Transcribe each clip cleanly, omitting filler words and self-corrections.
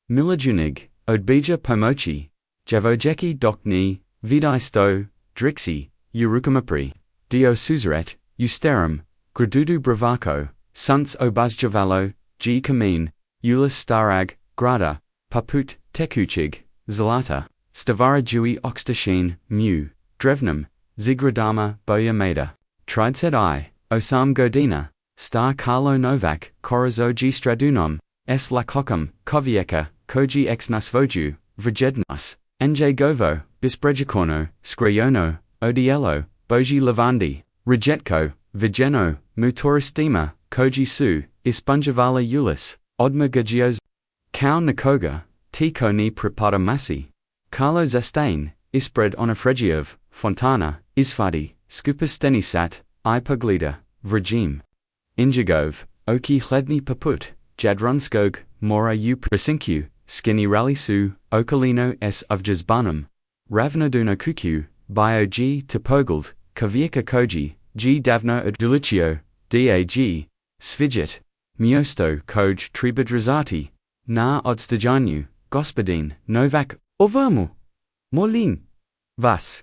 Milijunaš, odbija pomoći, djevojčici dok vidi drži, rukama dio suzeret, sterum, gradudu bravako, sunce obazjavalo, kamin, starag, grada, paput, tekuchig, zlata, stavara jui oxtashin, drevnum, zigradama boya mada, tridset osam godina, star Carlo Novak, corazo stradunom, lakokam, kovieka, koji ex nasvoju, vrjednas, nj govo, bisprejakorno, skrijono, odielo, boji lavandi, rejetko, vigeno, mutoristima, koji su, ispunjavala ulis, odma gajios, kao nikoga, tiko ni pripada masi, Carlo zastain, ispred onafregiov, fontana, isfadi, skupistenisat, I poglida, vrjim. Injigov, oki hledni paput, jadrunskog, mora u prasinkyu, skini ralisu, okolino s uvjazbanum, ravnoduno kukyu, bio g topogled, kavieka koji, g davno adulicio, dag, svidjet, miosto koj tribadrazati, na odstajanyu, gospodin, novak, ovamu, molin, vas.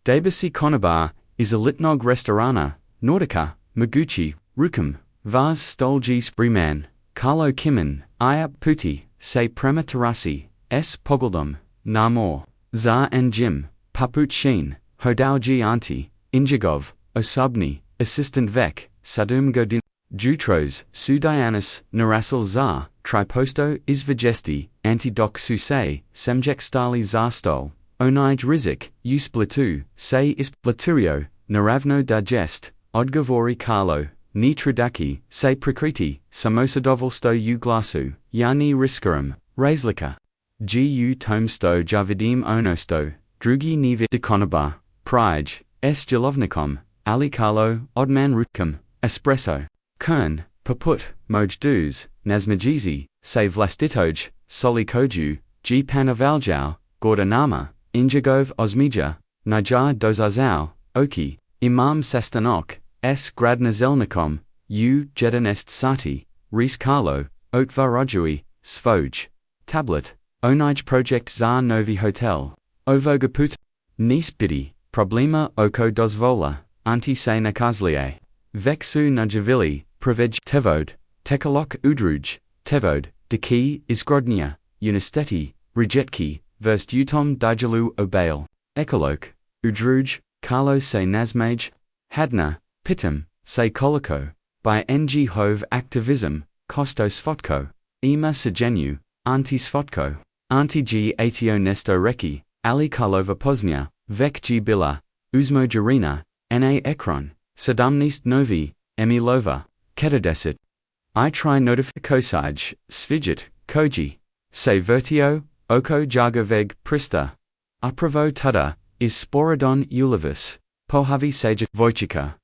Debasi konobar, is a litnog restorana, Nordica, Maguchi, Rukam, Vaz Stolji Spriman, Carlo Kimin, Iap Puti, Se Prema Terasi, S Pogoldum, Namor, Za and Jim, Paput Sheen, Hodauji Anti, Injigov, Osubni, Assistant Vek, Sadum Godin, Jutros, Sudianis, Narasal Za, Triposto Izvajesti, Antidoc Susei, Semjek Stali Zarstol, Onij Rizik, Usplitu, Se Isplaturio, Naravno Digest, Odgovori Carlo, Ni Trudaki, Se Prakriti, Samosadovolsto U Glasu, Yani Riskarum, Razlika. Gu Tomsto Javidim Onosto, Drugi Nivi Dekonobar, Prij, S Jalovnikom, Ali Carlo, Odman Rutkam, Espresso, Kern, Paput, Moj Duz, Nazmajizi, Se Vlastitoj, Soli Koju, G Panavaljau, Gordanama, Injigov Osmija, Nijar Dozazao, Oki, Imam Sastanok, S. Gradnazelnikom, U. Jedinest Sati, Rees Carlo, Otvarojui, Svoj. Tablet, Onij Project za Novi Hotel, Ovogaput, Nis Bidi, Problema oko dozvola, Anti se nakazlie. Veksu najavili, Pravej Tevod, Tekalok Udruj, Tevod, Deki Izgrodnia, Unisteti, Rejetki, Verst Utom Dijalu Obail, Ekolok, Udruj, Carlo se Nazmaj, Hadna, Pitam, se Koliko, by Ng Hove Activism, Kosto Svotko, Ima Sajenu, Anti Svotko, Anti G Atio Nesto Reki, Ali Karlova Poznia, Vek G Bila, Uzmo Jarina, Na Ekron, Sadamnist Novi, Emilova, Ketadesit. I try notificosaj, Svijit, Koji, se Vertio, Oko Jargoveg Prista. Upravo Tada, is Sporadon Ulivis, Pohavi Saja Vojchika.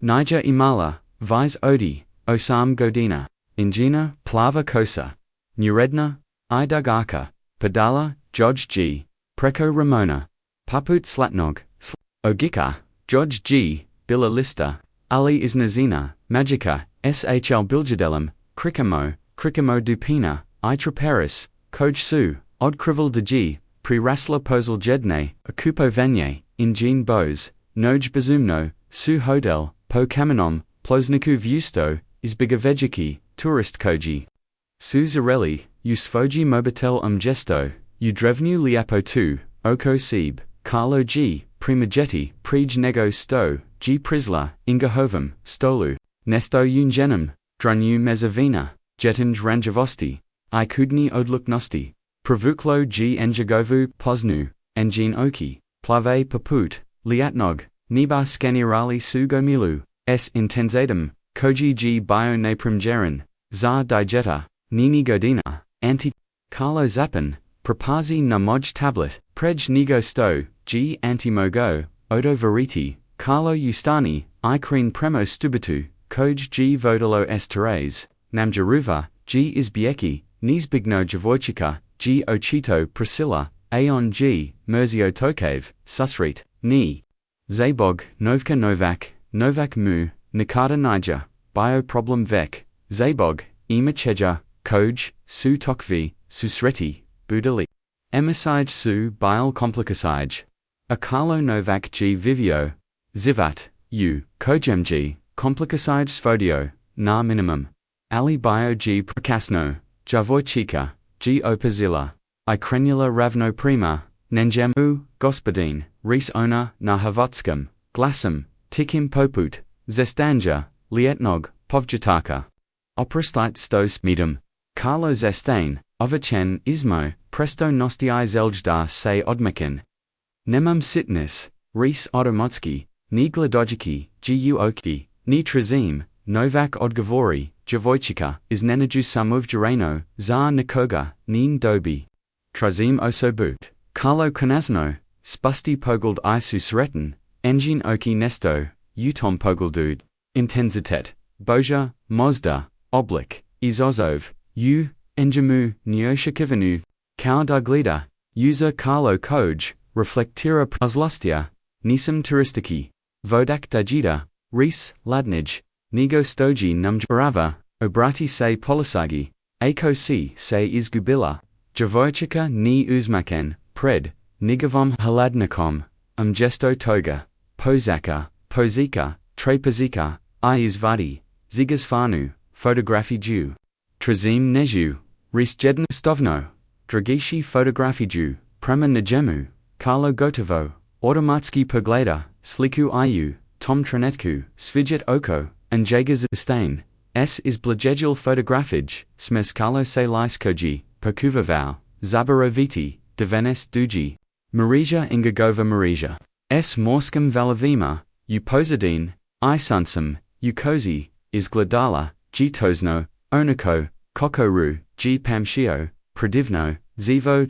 Niger Imala, Vise Odi, Osam Godina, Ingina, Plava Kosa. Nuredna, Idugaka, Padala, Joj G, Preko Ramona, Paput Slatnog, Ogika, Joj G, Bila Lista, Ali Iznazina, Magica, Shl Biljadelum, Krikamo Dupina, Itraperis, Koj Su, Odkrivel de G, Prerasla Posel Jedne, Akupo Vanye, Ingene Bose, Noj Bazumno, Su Hodel, Po Kamenom, Plosniku Vusto, Izbigavejiki, Tourist Koji. Su Zarelli, Usfoji Mobitel Gesto, Udrevnu Liapo 2, Oko Seb, Carlo G, Primageti, Prij Nego Sto, G Prisla, Ingahovum, Stolu, Nesto Ungenum, Drunu Mezavina, Jetanj Ranjavosti, I Kudni Odluknosti, Pravuklo G Enjagovu, Posnu, Engin Oki, Plave Paput, Liatnog, Niba Skanirali Sugomilu, S Intenzadum, Koji G Bio Naprimjerin, Zar Digeta, Nini Godina, Anti Carlo Zappen, Prapazi na Moj Tablet, Prej Nigo Sto, G Antimogo, Odo Veriti, Carlo Ustani, Ikreen Premo Stubitu, Koj G Vodalo S Therese, Namjaruva, G Izbieki, Nizbigno Javojchika, G Ochito Priscilla, Aon G, Merzio Tokav, Susrit, Ni. Zabog, Novka Novak, Novak Mu, Nikada Niger, Bio Problem Vek, Zabog, Ima Cheja, koj, su tokvi, susreti, budali. Emisij su bile komplikasij. Akalo novak g vivio, zivat, u, kojemg, komplikasij svodio, na minimum. Ali bio g prakasno, djevojčica, g opazila. I krenula ravno prima, nenjem u, gospodin, res ona, na hrvatskom, glasom, tikim poput, zestanja, lietnog, podsjetaka. Oprostit sto smidum. Carlo zestain, ovachen, ismo, presto nostii zeljda se odmekin. Nemam sitnis, res otomotski, ni gladojiki, gu oki, ni trazim, novak odgovori, djevojčica, is nenaju samov jareno, za nikoga, nin dobi. Trazim osobut. Carlo konazno, spusti pogled I susretten, engine oki nesto, utom pogledud. Intenzitet, boja, mozda, oblik, izozov, u, enjamu, neoshakivanu, kao daglida, user Carlo koj, reflectira prozlostia, nisam turistiki, vodak dajida, res, ladnij, nego stoji numjarava, obrati se polisagi, ako se izgubila, djevojčica ni uzmaken, pred, nigavom hladnikom, gesto toga, pozaka, pozika, trepazika, I izvadi, zigazfanu, fotografiju. Trazim neju, res jedno stovno, dragishi fotografiju, prema najemu, Carlo gotovo, automatski pogleda, sliku iu, tom trenutku, svijet oko, njega stain, s is blagedjul fotografij, smes Carlo se liskoji, pokuvavau, zaborave, devenes duji. Marija ingagova Marija. S morskim valavima, u pozadin, I sunsum, u kozi, is gladala, g tozno, onako, kokoru, g pamshio, predivno, zivo,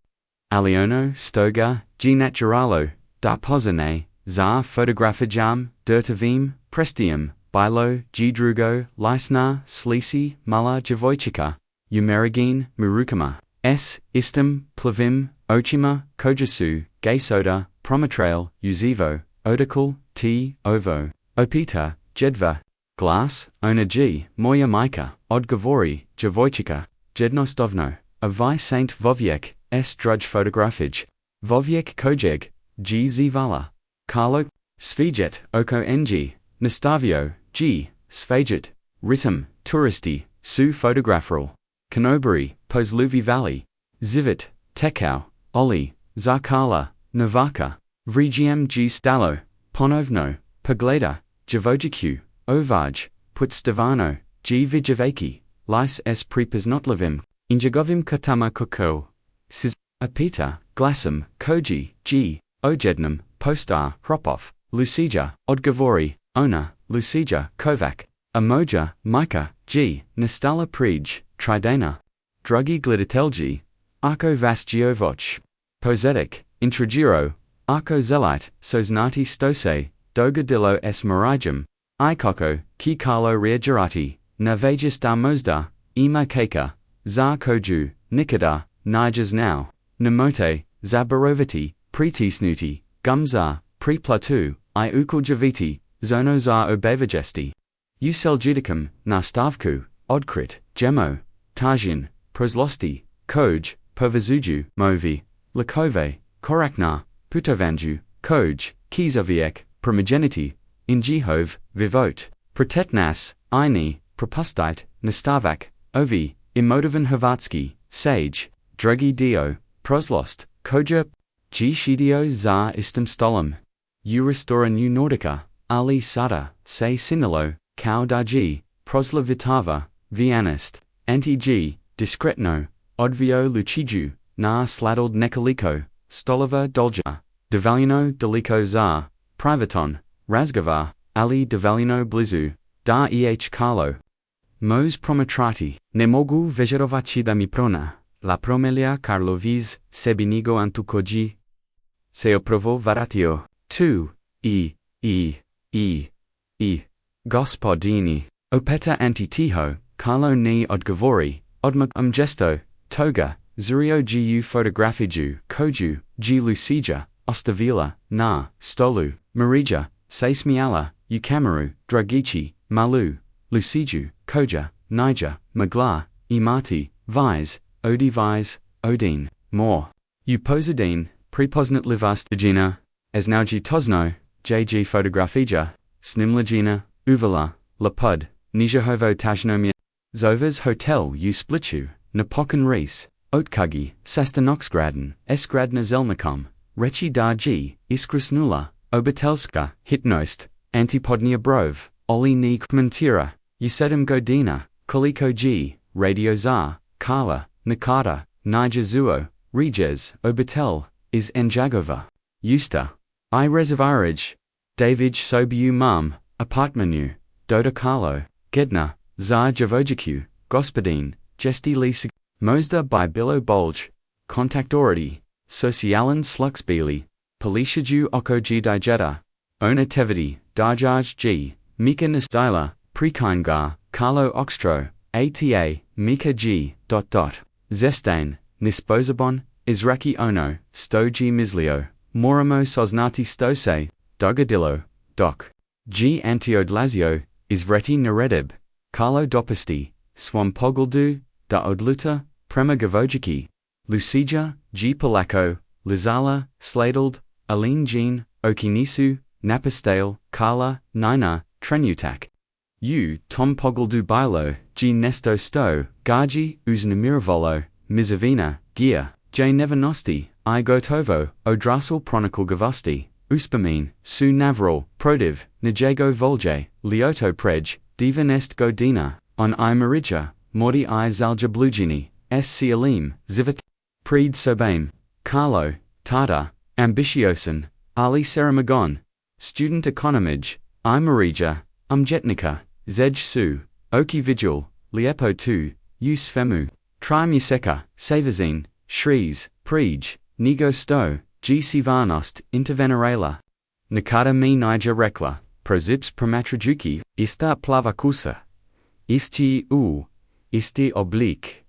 aliono, stoga, g naturalo, da pozane, za fotografijam, dirtavim, prestium, bilo, g drugo, lisna, slisi, mala djevojčica, u merigin, rukama. S. Istam, plavim, ochima, kojasu, gay soda, promotrail, uzivo, odakul, t, ovo, opita, jedva, glass, ona g, moja majka, odgovori, djevojčica, jedno stovno, a vi saint voviek, s drudge fotografij, voviek kojeg, g zivala, Carlo, svijet, oko ng, nastavio, g, svajet, ritam, turisti, su fotografral, kanobari, posluvi valley, zivit, tekau, oli, zakala, novaka, vrigiam g stalo, ponovno, pogleda, djevojčicu, ovaj, putstavano, g vijavaki, lis s prepoznotливim, injagovim katama koko, siz, apita, glasom, koji, g, ojednum, postar, hropov, lucija, odgovori, ona, lucija, kovak, amoja, mika, g, nastala prij, tridana, drugi glidatelji, ako vasgiovoch, pozetic, intragiro, ako zelite, soznati stose, dogadillo s marijum, ikoko, ki Carlo reagirati, navagis da mozda, ima keka, za koju, nikada, nijas now, namote, zaboraviti, pritisnuti, gumza, preplatu, I ukuljaviti, zono za obavajesti. Usel judicum, nastavku, odkrit, gemo, tajin, proslosti, koj, povazuju, movi, lakove, korakna, putovanju, koj, kizoviek, primogeniti, injihov, vivot, protetnas, ini, propustite, nastavak, ovi, emotivan hrvatski, sage, drugi dio, proslost, koja, g shidio za istam stolom. U restora new nordica, ali sada, se sinilo, kao daji, proslavitava, vianist, anti-g, diskretno, odvio luciju, na sladald nekoliko, stolova dolja, devaljeno deliko za, privaton, razgava, ali devaljeno blizu, da Carlo. Mos promotrati, ne mogu vežerovati da mi prona, la promelia Carlo viz, sebinigo antukoji. Se oprovo varatio, tu, gospodini, opeta antitiho, Carlo ni odgovori, odmag gesto, toga, zurio gu fotografiju, koju, g lucija, ostavila, na, stolu, marija, se smiala, u kameru, dragici, malu, luciju, koja, nija, magla, imati, vise, odivise, odin, more. Upozadine, prepoznat livastigina, esnauji tosno, jg fotografija, snimlagina, uvala, lapud, nijahovo tajnomia, zovers hotel u splichu, napokan reis, otkugi, sastanoxgraden, esgradna zelnikom, rechi darji, iskrusnula, obitelska, hitnost, antipodnia brov, oli ni kmentira, usedem godina, koliko g, radio zar, kala, nakata, nijazuo, reges, obitel, is enjagova, usta, I reservarij, David sobu mam, apartmenu, dodakalo, gedna, za javojiku, gospodin, gesti lisig, mozda by bilo bolj, kontaktority, socialan sluxbili, polishaju oko g digeta, ona tevidi, darjaj g, mika nastila, prekingar, carlo oxtro, ata, mika g, zestain, nisposabon, Izraki ono, sto g mislio, moramo soznati stose, dogadillo, doc. G antiodlazio, izvreti naredib, Carlo dopasti, swam poguldu, da odluta, prema gavojiki, Lucija, G polako, Lizala, sladeld, Aline Jean, Okinisu, napastale, Carla, Nina, trenutak. U, Tom poguldu bilo, G nesto sto, Gaji, uznamiravolo, Mizavina, Gia. J nevanosti, I gotovo, odrasli pronikal gavosti, uspamin, su navral, prodiv, najego volje, lioto prej, divan est godina, on I marija, mordi I zalja blugini, s cialim, zivat, pred sobame, Carlo, Tata, ambitiosan, Ali Seramagon, student economij, I marija, umjetnika, zej su, oki vigil, liepo tu, us femu, trimuseka, savazine, Shrees, Prij, Nego Sto, G. Sivanost, Intervenerela. Nakata me Niger Rekla, Prozips Pramatrajuki, Ista Plavakusa. Isti U, Isti Oblique.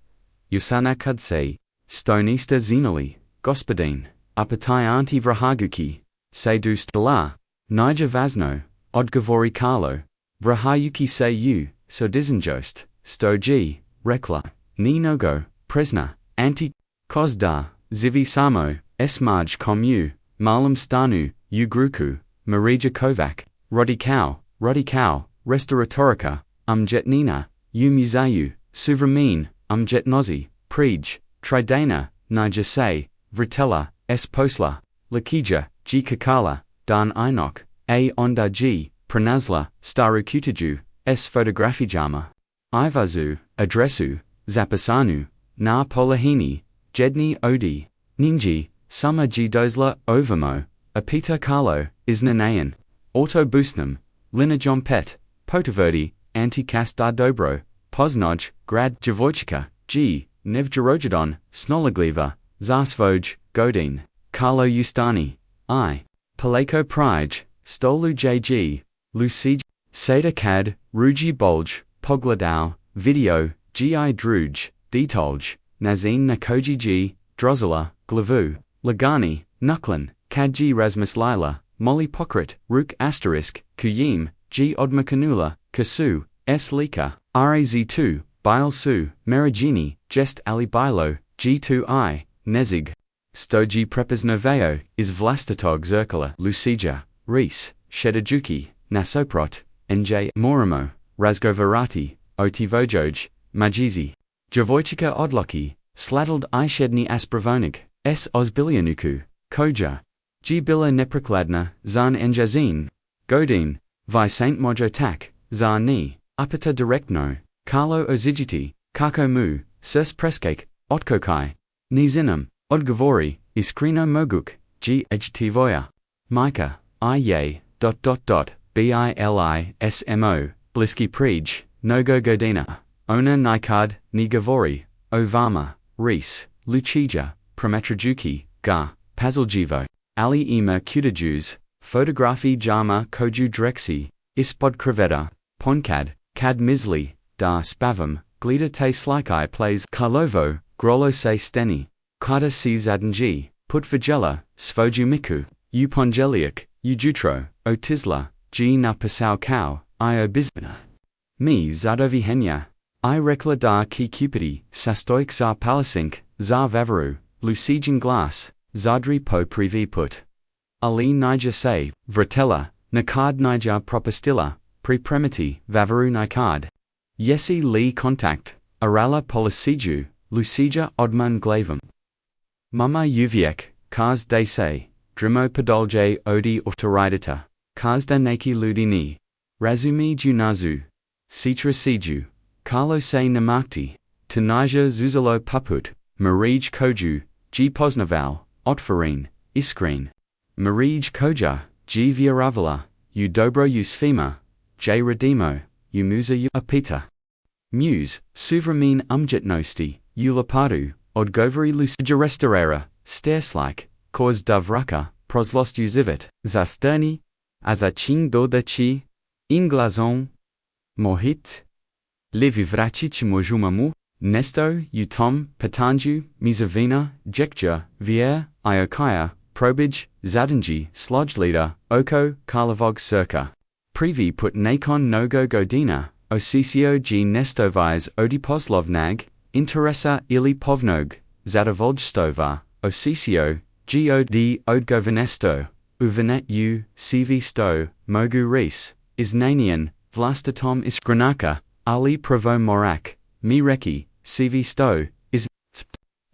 Yusana Kudse, Stonista Zinali, Gospodin, Apatai Anti Vrahaguki, Sedu Stala, Niger Vazno, Odgavori Carlo, Vrahayuki Se U, Sodizenjost, Sto G, Rekla, Ni Nogo, Presna, Anti Kozda, Zivi Samo, Esmaj Komu, Malam Stanu, Ugruku, Marija Kovac, Rodikau, Restauratorica, Umjetnina, Muzayu, Suvramin, Umjetnozi, Prij, Tridana, Nijase, Vritella, S. Posla, Lakija, G. Kakala, Dan Inok, A. Onda G. Pranazla, Starukutaju, S. Photografijama. Ivazu, Adresu, Zapasanu, Na Polahini, Jedni Odi, Ninji, Summer G. Dozla, Ovamo, Apita Carlo, Isnanayan, Auto Busnam, Lina Pet, Potaverdi, Anti-Kastar Dobro, Poznoj, Grad Djevojčica, G. Nevjerojadon, Snolagliva, Zarsvoj, Godin, Carlo Ustani, I. Paleko Prij, Stolu JG, Lucij, Seda Kad, Ruji Bolj, Pogladao, Video, Gi Druj, Detolj, Nazin Nakoji G, Drozela, Glavu, Lagani, Nuklin, Kadji Rasmus Lila, Molly Pokrit, Ruk Asterisk, Kuyim, G Odmakanula, Kasu, S Lika, Raz2, Bile Su, Merigini, Jest Ali Bilo, G2I, Nezig. Stoji Prepaznoveo, is Vlastatog Zerkala, Lucija, Reis, Shedajuki, Nasoprot, NJ Morimo, Razgovarati, Otivojoj, Majizi. Djevojčica Odloki, Sladald I Shedni Aspravonig, S Ozbilianuku, Koja. G Bila Neprikladna, Zan Enjazin, Godin, Vi Saint Mojo Tak, Zar Ni, Apata Directno, Carlo Ozigiti, Kako Mu, Surs Preskake, Otkokai, Nizinam, Odgavori, Iskrino Moguk, G Ejtivoya, Micah, Bilismo, Bliski Prij, Nogo Godina, Ona Nikard, Nigavori, Ovama, Reis, Lucija, Pramatrajuki, Ga, Pazaljivo, Ali Ema Kutajus, Fotografi Jama Koju Drexi, Ispod Kreveta, Ponkad, Kad Misli, Da Spavam, Glida Te Slikai plays Karlovo, Grolo Se Steni, Kada Si Zadanji, Putvajela, Svoju Miku, Upongeliak, Ujutro, Otisla, G Na Pasau Kau, Io Bizna. Mi Zadovihenya, I rekla da ki cupidi, sastoik za palasink, za vavaru, lucijan glas, zadri po privi put. Ali nija se, vratella, nakad nija propostilla, prepremiti, vavaru nikad. Yesi li contact, arala polisiju, lucija odman glavum. Mama uviek, kaz de se, drimo podolje odi ortoridita, kaz da neki ludini, razumi junazu, citra siju, Carlo se namakti, Tanija zuzalo paput, Marij koju, G poznaval, otfarin, iskrin. Marij koja, G viravala, u dobro usfima, J redimo, u muza u apita. Muse, suvramin umjetnosti, u lapadu, odgovori lucija restaurera, stairslike, cause davruka, proslost uzivit, za sterni, a za ching dodachi, inglazon, mohit. Levi vracić mojumamu, nesto, utom, patanju, mizavina, jekja, vier, iokaya, probij, zadanji, slodgelida, oko, karlavog circa. Privi put nakon nogo godina, osicio g nestoviz odiposlovnag, interesa ili povnog, zadovoljstova, osicio, god odgovenesto, uvenet u, cv sto, mogu res, iznanian, vlastatom isgranaka, Ali provo morak, mi reki, cv sto, is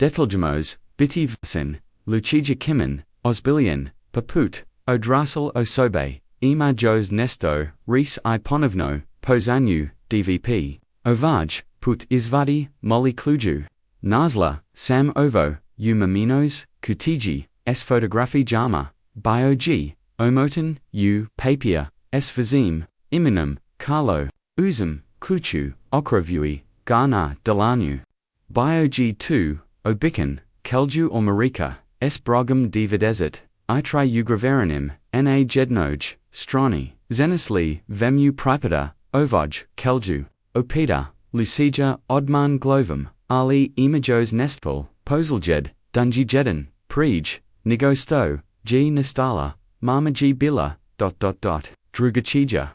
deteljamos, biti vsin, lucija kimin, osbilian, paput, odrasli osobe, ima jos nesto, res I ponovno, pozanju, dvp, ovaj, put izvadi, moli kluju, nazla, sam ovo, u maminos, kutiji, s fotografi jama, biog, omoten, u papier, s vizim, iminum, carlo, uzum, Kluchu, okrovui, Ghana, Delanu. Biog2, Obican, Kelju or Marika, S. Brogum dividezit, I tri ugraveranim, Na jednoj, Stroni, Zenisli, Vemu Pripada, Ovoj, Kelju, Opida, Lucija, Odman Glovum, Ali Imajos Nestpol, Poseljed, Dunji Jedan, Prij, Nigosto, G. Nestala, Marmaji Bila, Drugachija,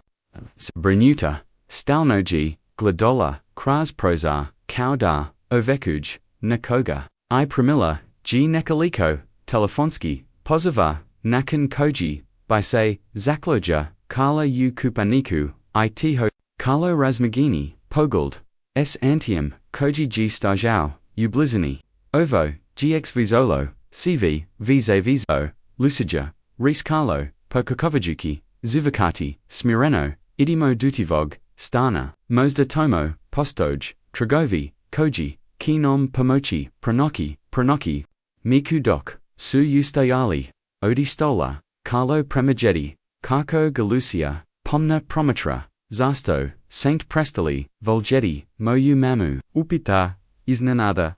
Brenuta. Stalnoji, Gladola, Kras Prozar, Kaudar, Ovekuj, Nakoga, I Pramila, G. Nekaliko, Telefonsky, Pozova, Nakan Koji, Bise, Zakloja, Karla U Kupaniku, I Tiho, Carlo Razmagini, Pogald, S. Antium, Koji G. Stajau, Ublizini, Ovo, GX Vizolo, CV, Vize Vizo, Lucija, Res Carlo, Pokakovajuki, Zuvakati, Smireno, Idimo Dutivog, Stana, Mozda Tomo, Postoj, Tragovi, Koji, Kinom Pomochi, Pranoki, Miku Dok, Su Ustayali, Odi Stola, Carlo Premageti, Kako Galucia, Pomna Promatra, Zasto, Saint Prestoli, Volgeti, Moju Mamu, Upita, Iznenada,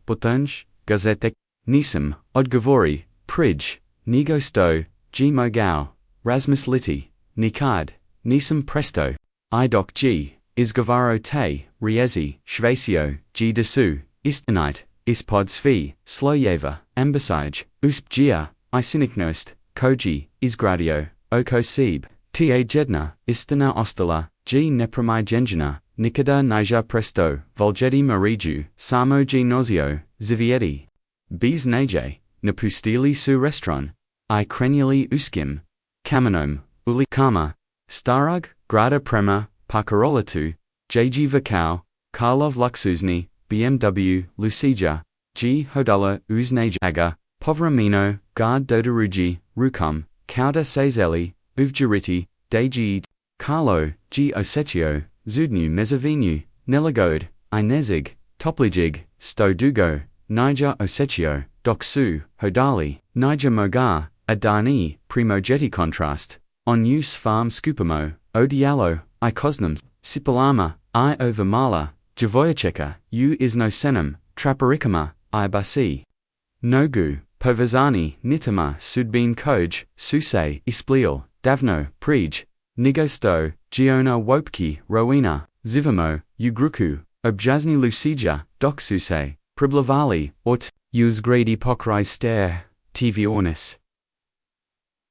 Potunj, Gazetek, Nisam, Odgovori, Prij, Nigosto, G. Mogao, Rasmus Liti, Nikad, Nisam Presto. Idok G. Izgavaro te, Riezi, Shvasio, G. Desu, Istanite, Ispod Svi, Slojeva, Ambasaj, Uspgia, Isiniknost, Koji, Izgradio, Oko Seb, Ta Jedna, Istana Ostala, G. Nepramai Genjana, Nikada Nija Presto, Volgeti Mariju, Samo G. Nozio, Zivieti. Bez Naje, Napustili Su Restron, I Krenuli Uskim, Kamenom, Uli Kama, Starug, Grada Prema, Pakarolatu, JG Vakau, Karlov Luxuzni, BMW, Lucija, G. Hodala Uznajaga, Povramino, Gard Dodaruji, Rukam, Kauda Sazeli, Uvjuriti, Dejid, Carlo, G. Osetio, Zudnu Mezavinu, Nelagode, Inezig, Toplijig, Stodugo, Niger Osetio, Doksu, Hodali, Niger Mogar, Adani, Primogeti Contrast, On Use Farm Skupamo, Odialo, I Kosnum, Sipalama, I Overmala, Javoyacheka, U Iznosenum, Traparikama, I Basi. Nogu, Povazani, Nitama, Sudbin Koj, Suse, Ispliel, Davno, Prij, Nigosto, Giona Wopki, Rowena, Zivamo, Ugruku, Objazni Lucija, Doksuse, Priblavali, Ort, Uzgradi Pokrai Stare, TV Ornis.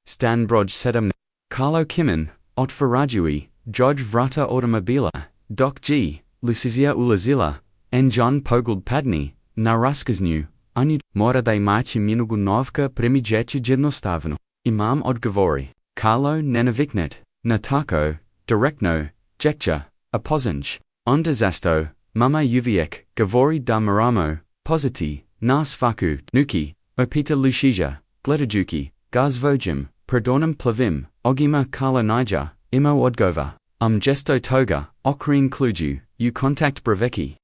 Stan Broj Sedam, Carlo Kimin, Otfarajui, Joj Vrata Automobila, Doc G, Lucizia ulazila, John pogled padni, na raskaznu, ani mora da imaći minugu novka premijeći jednostavno. Imam odgovori, Carlo nenaviknet, na tako, direktno, jekcha, a pozanj. Onda zasto, mama uvijek, govori da moramo, podsjetiti, na svaku, nuki, opita Lucizia, gledajući, gazvojim, prodornim plavim, ogima Carlo nija, imo odgova. Gesto toga, okrin kluju, u kontakt braveki.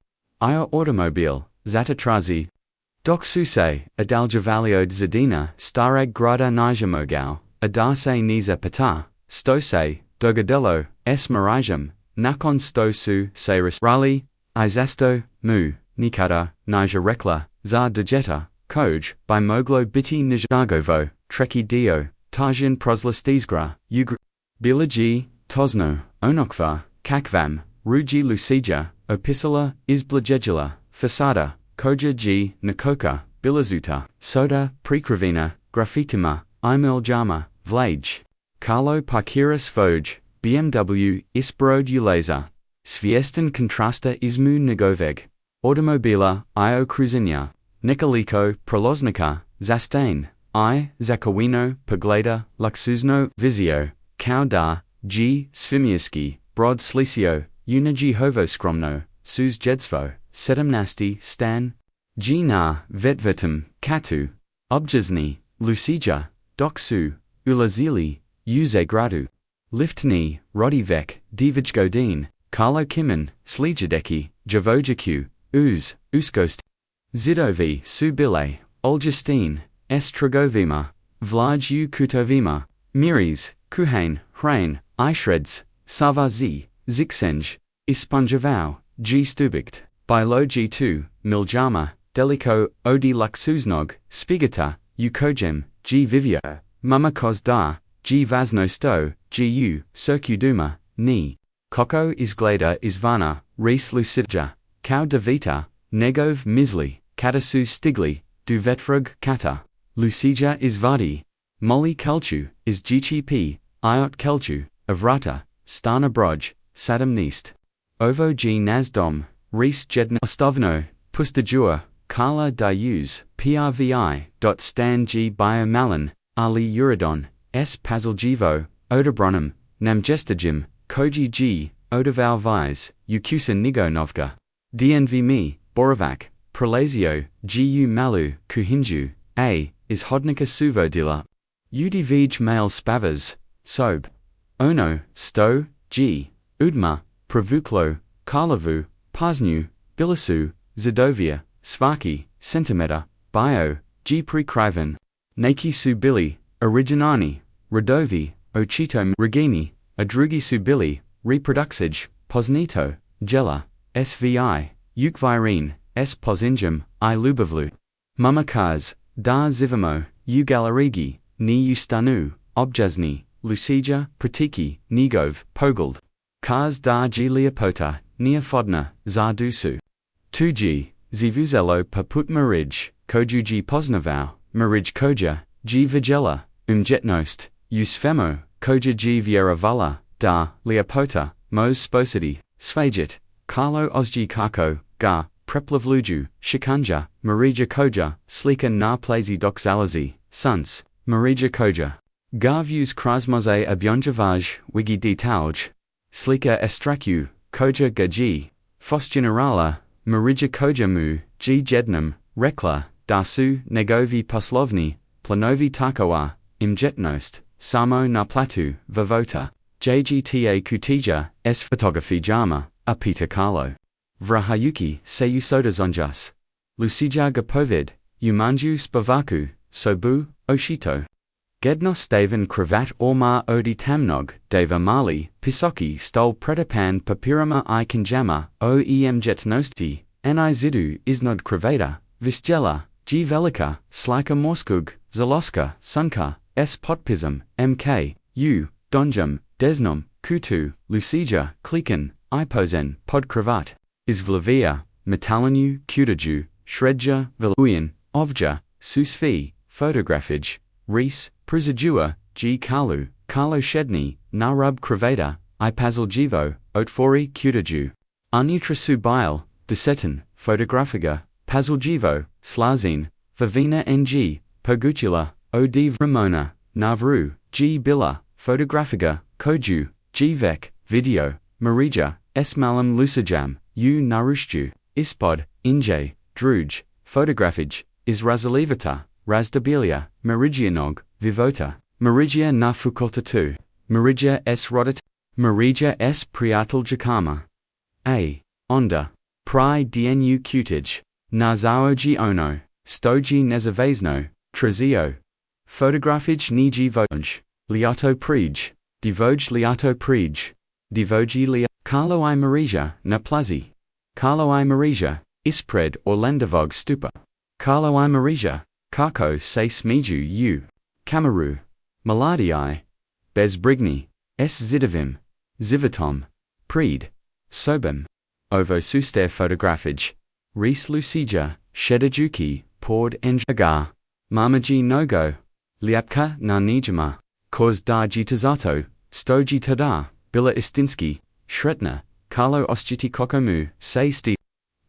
Io automobil, zatatrazi. Dok suse, adaljavalio dzadina, starag grada nijamogao, adase niza pata, stose, dogadelo, s marijam, nakon stosu, seris rali, izasto, mu, nikada, nija rekla, za dijete, koj, by moglo biti nijagovo, treki dio, tajin proslistizgra, ugr. Bilaji, tosno, onokva, kakvam, ruji Lucizia, opisala, izblajejila, fasada, koja g, nakoka, bilazuta, soda, prekravina, grafitima, imel jama, vlaj. Carlo parkiras voj, BMW, isbrod ulaza. Sviesten kontrasta izmu negoveg. Automobila, io cruzinja. Nikoliko, proloznika, zastain, zakowino, pogleda, luxuzno, vizio, kao da, g, svimiaski, brod slisio, uniji hovo skromno, sus jedsvo, sedemnasti, stan. G na, vetvetum, katu, objazni, Lucizia, doksu, ulazili, uze gradu. Liftni, rodivek, divijgodin, Carlo kimin, slijedi, javojaku, uskost. Zidovi su bile, oljastin, estragovima, vlaj u kutovima, miris, kuhain, hrain, ishreds, sava ziksenj, ispanjavau, g stubikt, bilo g2, miljama, deliko, odi luxuznog, spigata, ukojem, g vivio, mama da, g vazno sto, gu, circuduma, ni. Koko izgleda izvana, res Lucizia, kao davita, negov misli, katasu stigli, duvetrug kata. Lucizia izvadi. Moli kelchu, is gchp, iot kelchu, avrata, stana broj, sadam nist. Ovo g nazdom, res jedno ostovno, pustajua, kala diuz, prvi, stan g biomalin, ali uridon, s pazaljivo, odabronum, namjestajim, koji g, odaval vise, ukusa nigonovka. Dnv mi, boravak, prolazio, gu malu, kuhinju, a, is hodnika suvodila. Udivij male spavas, sob. Ono, sto, g, udma, pravuklo, karlavu, pasnu, bilisu, zadovia, svaki, centimeter, bio, g prekriven. Neki su bili, originani, radovi, ochito regini, adrugi su bili, reproduxij, posnito, jela, svi, ukvirine, s pozinjum, I lubavlu. Mama kaz, da zivamo, u galarigi, ni ustanu, objazni, Lucizia, pratiki, nigov, pogled. Kaz da g liapota, nia fodna, za dusu. 2g, zivuzelo paput marij, kojugi poznavau, marij koja, g vigela, jetnost, usfemo, koja g vieravala, da, liapota, mos sposidi, svajit, Carlo ozgi kako, ga, preplavluju, shikanja, marija koja, slika na plazi doxalazi, suns, marija koja. Ga views krasmoze abjonjavaj, wigi di tauj, slika estraku, koja gaji, fos generala, marija koja mu, g jednam, rekla, dasu, negovi poslovni, planovi takowa, imjetnost, samo na platu, vivota, jgta kutija, s photography jama, apita Carlo. Vrahayuki, seyu sodazonjas. Lucizia gapovid, umanju spavaku, sobu, oshito. Gedno staven cravat orma odi tamnog, deva mali, pisoki stol predapan papirama I kanjama, oem jetnosti, ani zidu isnod cravata, visjela, g velika, slika morskug, zaloska, sunka, s potpism, mk, u, donjum, desnom, kutu, Lucizia, kliken, ipozen, pod cravat. Izvlavia, metalanu, kutaju, shredja, veluian, ovja, susfi, photografij, res, pruzajua, g Carlo shedni, narub cravata, ipazaljivo, otfori kutaju. Unutrasu bile, desetin, fotografiga, pazuljivo, slazin, vavina ng, pogutula, od ramona, navru, g bila, fotografiga, koju, g vek, video, marija, s malam lusajam, u narushju, ispod, inje, druj, fotografij, is razalivata, razdabilia, Milijunaš, vivota, Marija na fakultatu, Marija s rodat, Marija s priateljkama. A. Onda. Pri dnu kutij, na zaoji ono, stoji nezavezno, trazio. Fotografij niji voj, liato prij, divoj prij, divoji lia. Carlo I Marija, na plazi. Carlo I Marija, ispred Orlandovog stupa. Carlo I Marija, kako se smiju u. Kamaru. Maladii. Bez brigni. S zidovim. Zivatom. Pred. Sobem. Ovo suster fotografij. Res lucija, shedajuki, pord enjagar. Mamaji nogo. Liapka na nijama. Koz da jitazato, stoji tada, bila istinski, shretna, Carlo ostjiti kokomu, se sti.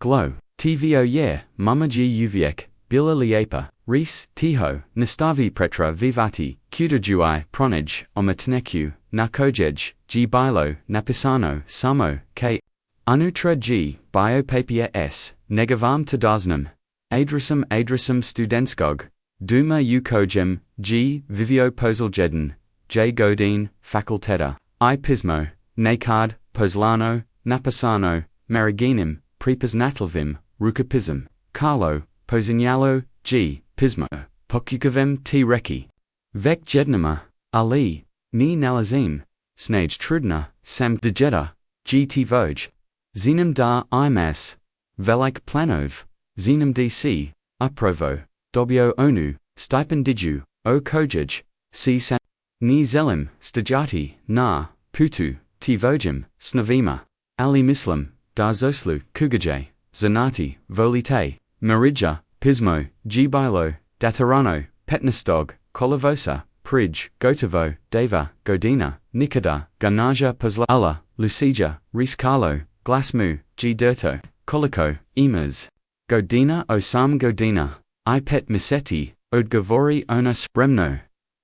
Glow. Tvo ye, mamaji uviek, bila liepa, res, tiho, nastavi pretra vivati, kudajui, pronij, omatneku, nakojej, g bilo, napisano, samo, k. Anutra g, biopapia s, negavam tadaznam. Adrasum studentskog. Duma u kojem, g, vivio pozaljedin, j godin, faculteta, I pismo, nakard, poslano, napisano, mariginim, prepoznatlivim, rukapism, Carlo, posignalo, g, pismo, pokukavim t reki. Vek jednama, ali, ni nalazim, snage trudna, sam dejeta, g t voj. Zinam da imas, velik planov, zinam dc, uprovo, dobio onu, stipendiju, o kojej, si san. Ni zelim, stajati, na, putu, tivojim, snavima, ali mislim, da zoslu, kugajay, zanati, volite, marija, pismo, g bilo, datarano, petnastog, kolavosa, prij, gotovo, deva, godina, nikada, ganaja pozla alla, lucija, riscarlo, glasmu, g dirto, koliko, emas. Godina osam godina, I pet miseti, odgovori ona spremno.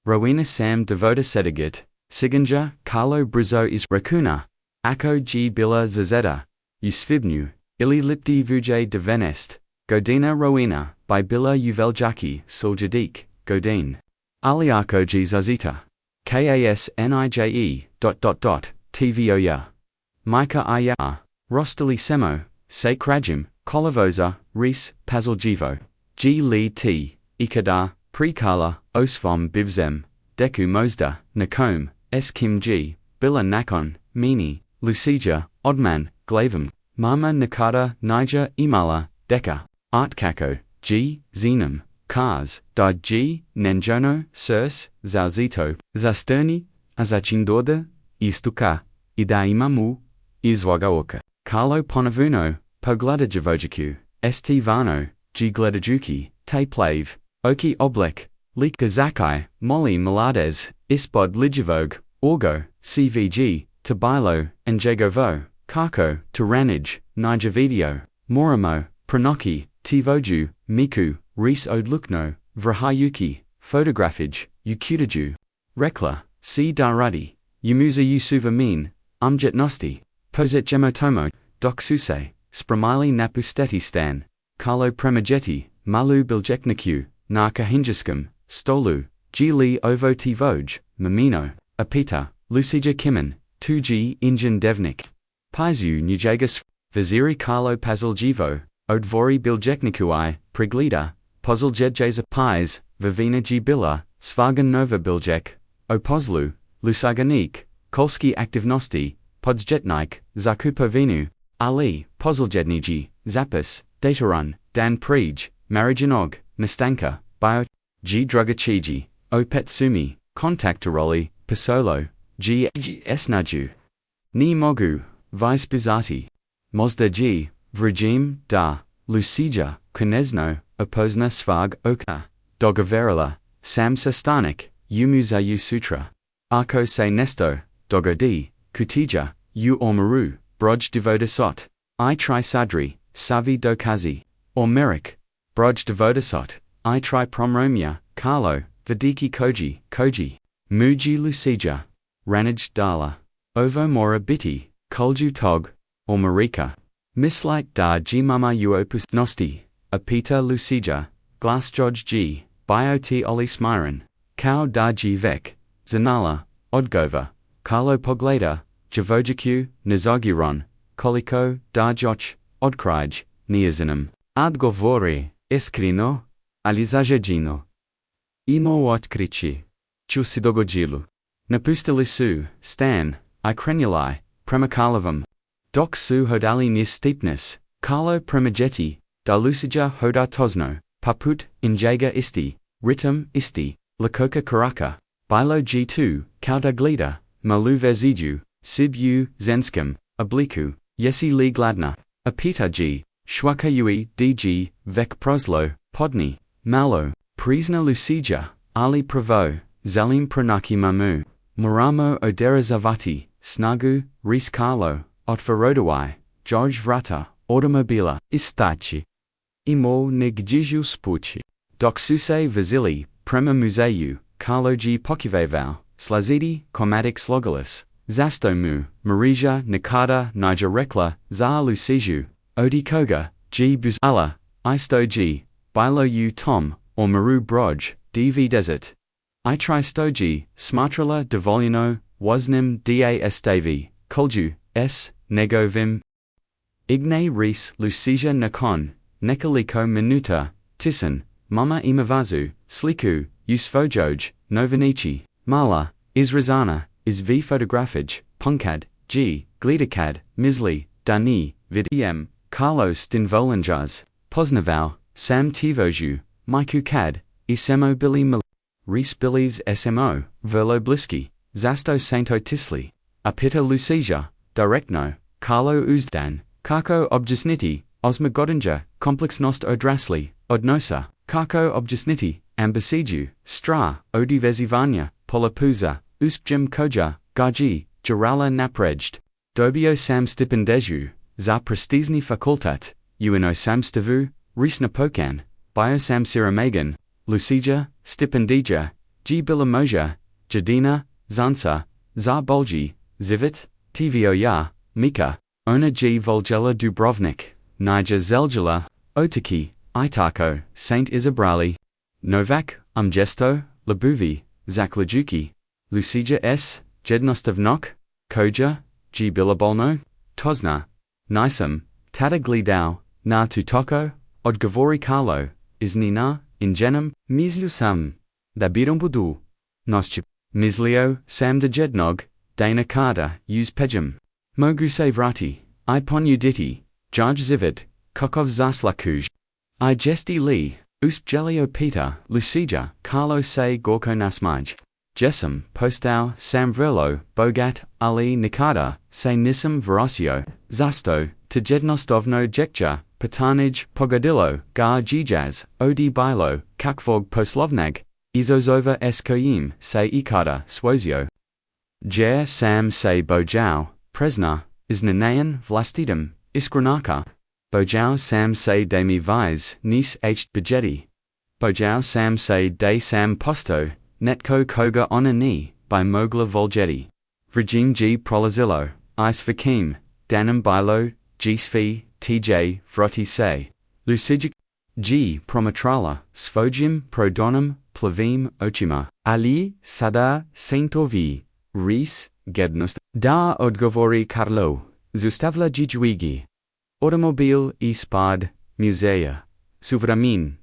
Rowena sam devoda sedigit, siganja, Carlo Brizo is rakuna, ako g bila zazeta, usvibnu, ili lipdi vuje devenest, godina Rowena, by bila uveljaki, soljadik, godin. Aliako g zazita. Kasnije, tvoja. Mika aya. Rostali semo, se krajim, kolavoza, res, pazaljivo. G li t, ikada, prekala, osvom bivzem, deku mozda, nakom, s kim g, bila nakon, mini, lucija, odman, glavum, mama nakada, nija, imala, deka, artkako, g, zenum, kars, da g, nenjono, surs, zauzito, zasterni, azachindoda, istuka, idaimamu, izwagaoka, Carlo ponavuno, poglada javojaku, st vano, g gladajuki, te plave, oki oblek, lik gazakai, molly malades, ispod lijavog, orgo, cvg, tabilo, and jagovo, kako, taranij, nijavideo, moramo, pranoki, tivoju, miku, res odlukno, vrahayuki, fotografij, ukudaju, rekla, c daradi, umuza usuvamin, umjetnosti, poset gemotomo, doksuse, spramili napusteti stan, Carlo premageti, malu biljeknaku, narka hinjaskum, stolu, g li ovo tivoj, mamino, apita, lucija kimin, 2g injan devnik. Paizu nujagas, viziri Carlo pazaljivo, odvori biljeknikui, preglida, pozaljedjeza pais, vivina g bila, svargan nova biljek, opozlu, lusaganik, kolski aktivnosti, podsjetnik, zakupovinu, ali, pozaljedniji, zapas, datarun, dan prij, Milijunaš, nastanka, bio, g drugachiji, opet sumi, kontaktaroli, pasolo, g esnaju. Ni mogu, vice bizati. Mozda g, vrajim, da, lucija, konezno, opozna svag oka, dogoverila, sam sastanik, umuzayu sutra. Ako se nesto, dogodi, kutija, u ormaru, broj devodasot. I tri sadri, savi dokazi. Or Merrick. Broj devodasot, I tri promromia, Carlo, Vidiki koji. Muji Lucija. Ranaj Dala. Ovo mora biti, Kolju tog. Or Marika. Mislike da G mama uopus nosti, Apita Lucija, Glas Joj G, Biot Oli Smiren, Kao da G vek, Zanala, Odgova, Carlo Pogleda, Javojaku, Nizogiron, Koliko, da Joch, Odkrij, Niazinum, Adgovori, Eskrino, Alizajedzino. Imo otkrici. Ču si dogodzilu. Napustili su, stan, I krenuli, premakarlovom. Dok su hodali nis steepness, Carlo premageti, da Lucija hoda tosno, paput, injaga isti, ritum isti, lakoka karaka, bilo G2, kauda glida, malu veziju, sib u, zenskim, obliku, yesi li gladna, apita G, shwaka ui, dg, vek proslo, podni, malo, prisna Lucija, ali pravo, zalim pranaki mamu, moramo oderazavati, snagu, ris Carlo, otvarodawai, George Vrata, automobila, istachi. Imo nigdziu spuchi. Dok suse vazili, prema muzeju, Carlo G pokiveval, slazidi, komatic slogalis, zastomu, Marija Nikada Niger Rekla, za Luciju, Odi Koga, G buzala, isto G, bilo u Tom, or Maru Broj, dv desert. I tri stoji, smatrala devolino, wasnim da stavi, kolju, s, negovim. Igne ris Lucija nakon, nekaliko minuta, tisan, mama imavazu, sliku, usfojoj, novinici, mala, izrazana, izv photografij, punkad, g, glidakad, misli, dani, vidiem, Carlos stinvolanjaz, poznavau, sam tivoju, mikukad, isemo bili mil. Ris bilis smo, verlo bliski, zasto santo tisli, apita Lucija, direktno, Carlo uzdan, kako objasniti, osma godinja, complex nost odrasli, odnosa, kako objasniti, ambasiju, stra, odi vezivanja, polapuza, uspjim koja, gaji, jarala naprejd. Dobio sam stipendeju, za prestizni fakultat, uno sam stavu, ris napokan, bio sam siramagan, Lucija, stipendija, G bilamoja, jadina, zansa, za bolji, zivit, tvooya, mika, ona G volgela dubrovnik, Niger zeljela, otaki, itako, Saint Izabrali, Novak, Umjesto, Labuvi, Zaklajuki, Lucija S, Jednostavnok, Koja, G bilabolno, Tosna, Nisam, Tadaglidao, na tutoko, odgovori Carlo, iznina, ingenem, mislju sam, da birom budu, nosci, mislio, sam de jednog, dana kada, use pejem. Mogu se vrati, I ponju diti, Jarj zivid, kokov zaslakuj. I jesti li, uspjelio Peter, Lucija, Carlo se gorko nasmaj. Jesam, postau, sam vrlo, bogat, ali nikada, se nisam verosio, zasto, te jednostovno jekja, patanij, pogodilo, gar jijaz, odi bilo, kakvog poslovnag, izozova skojim, se ikada, swozio. Jer sam se bojau, presna, iznanayan vlastidem, iskranaka. Bojau sam se de mi viz, nis h bejeti. Bojau sam se de sam posto, netko koga onani, by mogla volgeti. Vrjim g prolazilo, is vakim, danam bilo, g svi, tj, vroti se. Lucija g promatrala, svojim prodonum, plavim ochima. Ali, sada, saintovi, ris, gednost. Da odgovori Carlo, zustavla jijwigi. Automobil I spad, musea, suvramin.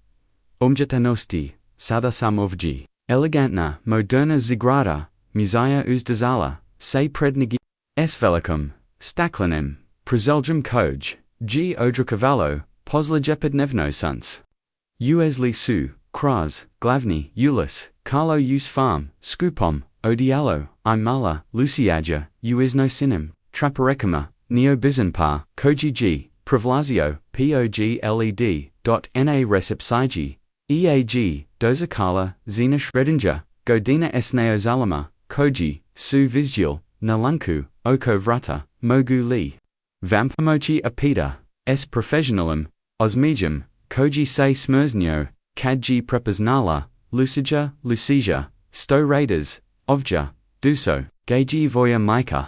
Umjetanosti, sada samovji. Elegantna, moderna zigrada, musea uzdazala, se prednigi. S velikum, staklenim, prezeljum koj, g odrukavallo, poslijepodnevno suns. Uesli su, kraz, glavni, ulis, Carlo us farm, skupom, odialo, I mala, luciaja, uisno sinem, traparekama, neo bizenpa, koji g, Privlazio, POGLED, .na recepsigi, EAG, Dozakala, Zina Shredinger, Godina Esneo Zalama, Koji, Su Vizgil, Nalanku, Oko Vrata, Mogu Li. Vam pomoći apita, s professionalum, osmijum, koji se smrznio, kad ji prepoznala, lucija, sto raiders, ovdje, duso, geji voja majka.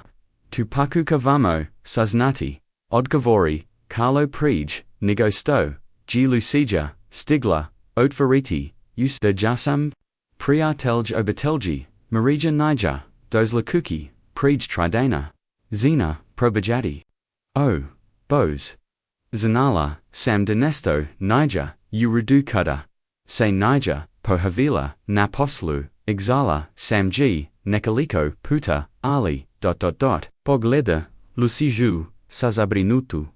Tu pakuka vamo, saznati, odgovori, Carlo prij, nigo sto, ji lucija, stigla, otvoriti, usta jasam, prijatelj obitelji, Milijunaš, dozlakuki, prij tridana, zina, probajati. O, bose. Zanala, sam nešto, nija, kuda. Se nija, pohavila, naposlu, exala, sam g, nekoliko, puta, ali, pogleda, luciju, sazabrinutu,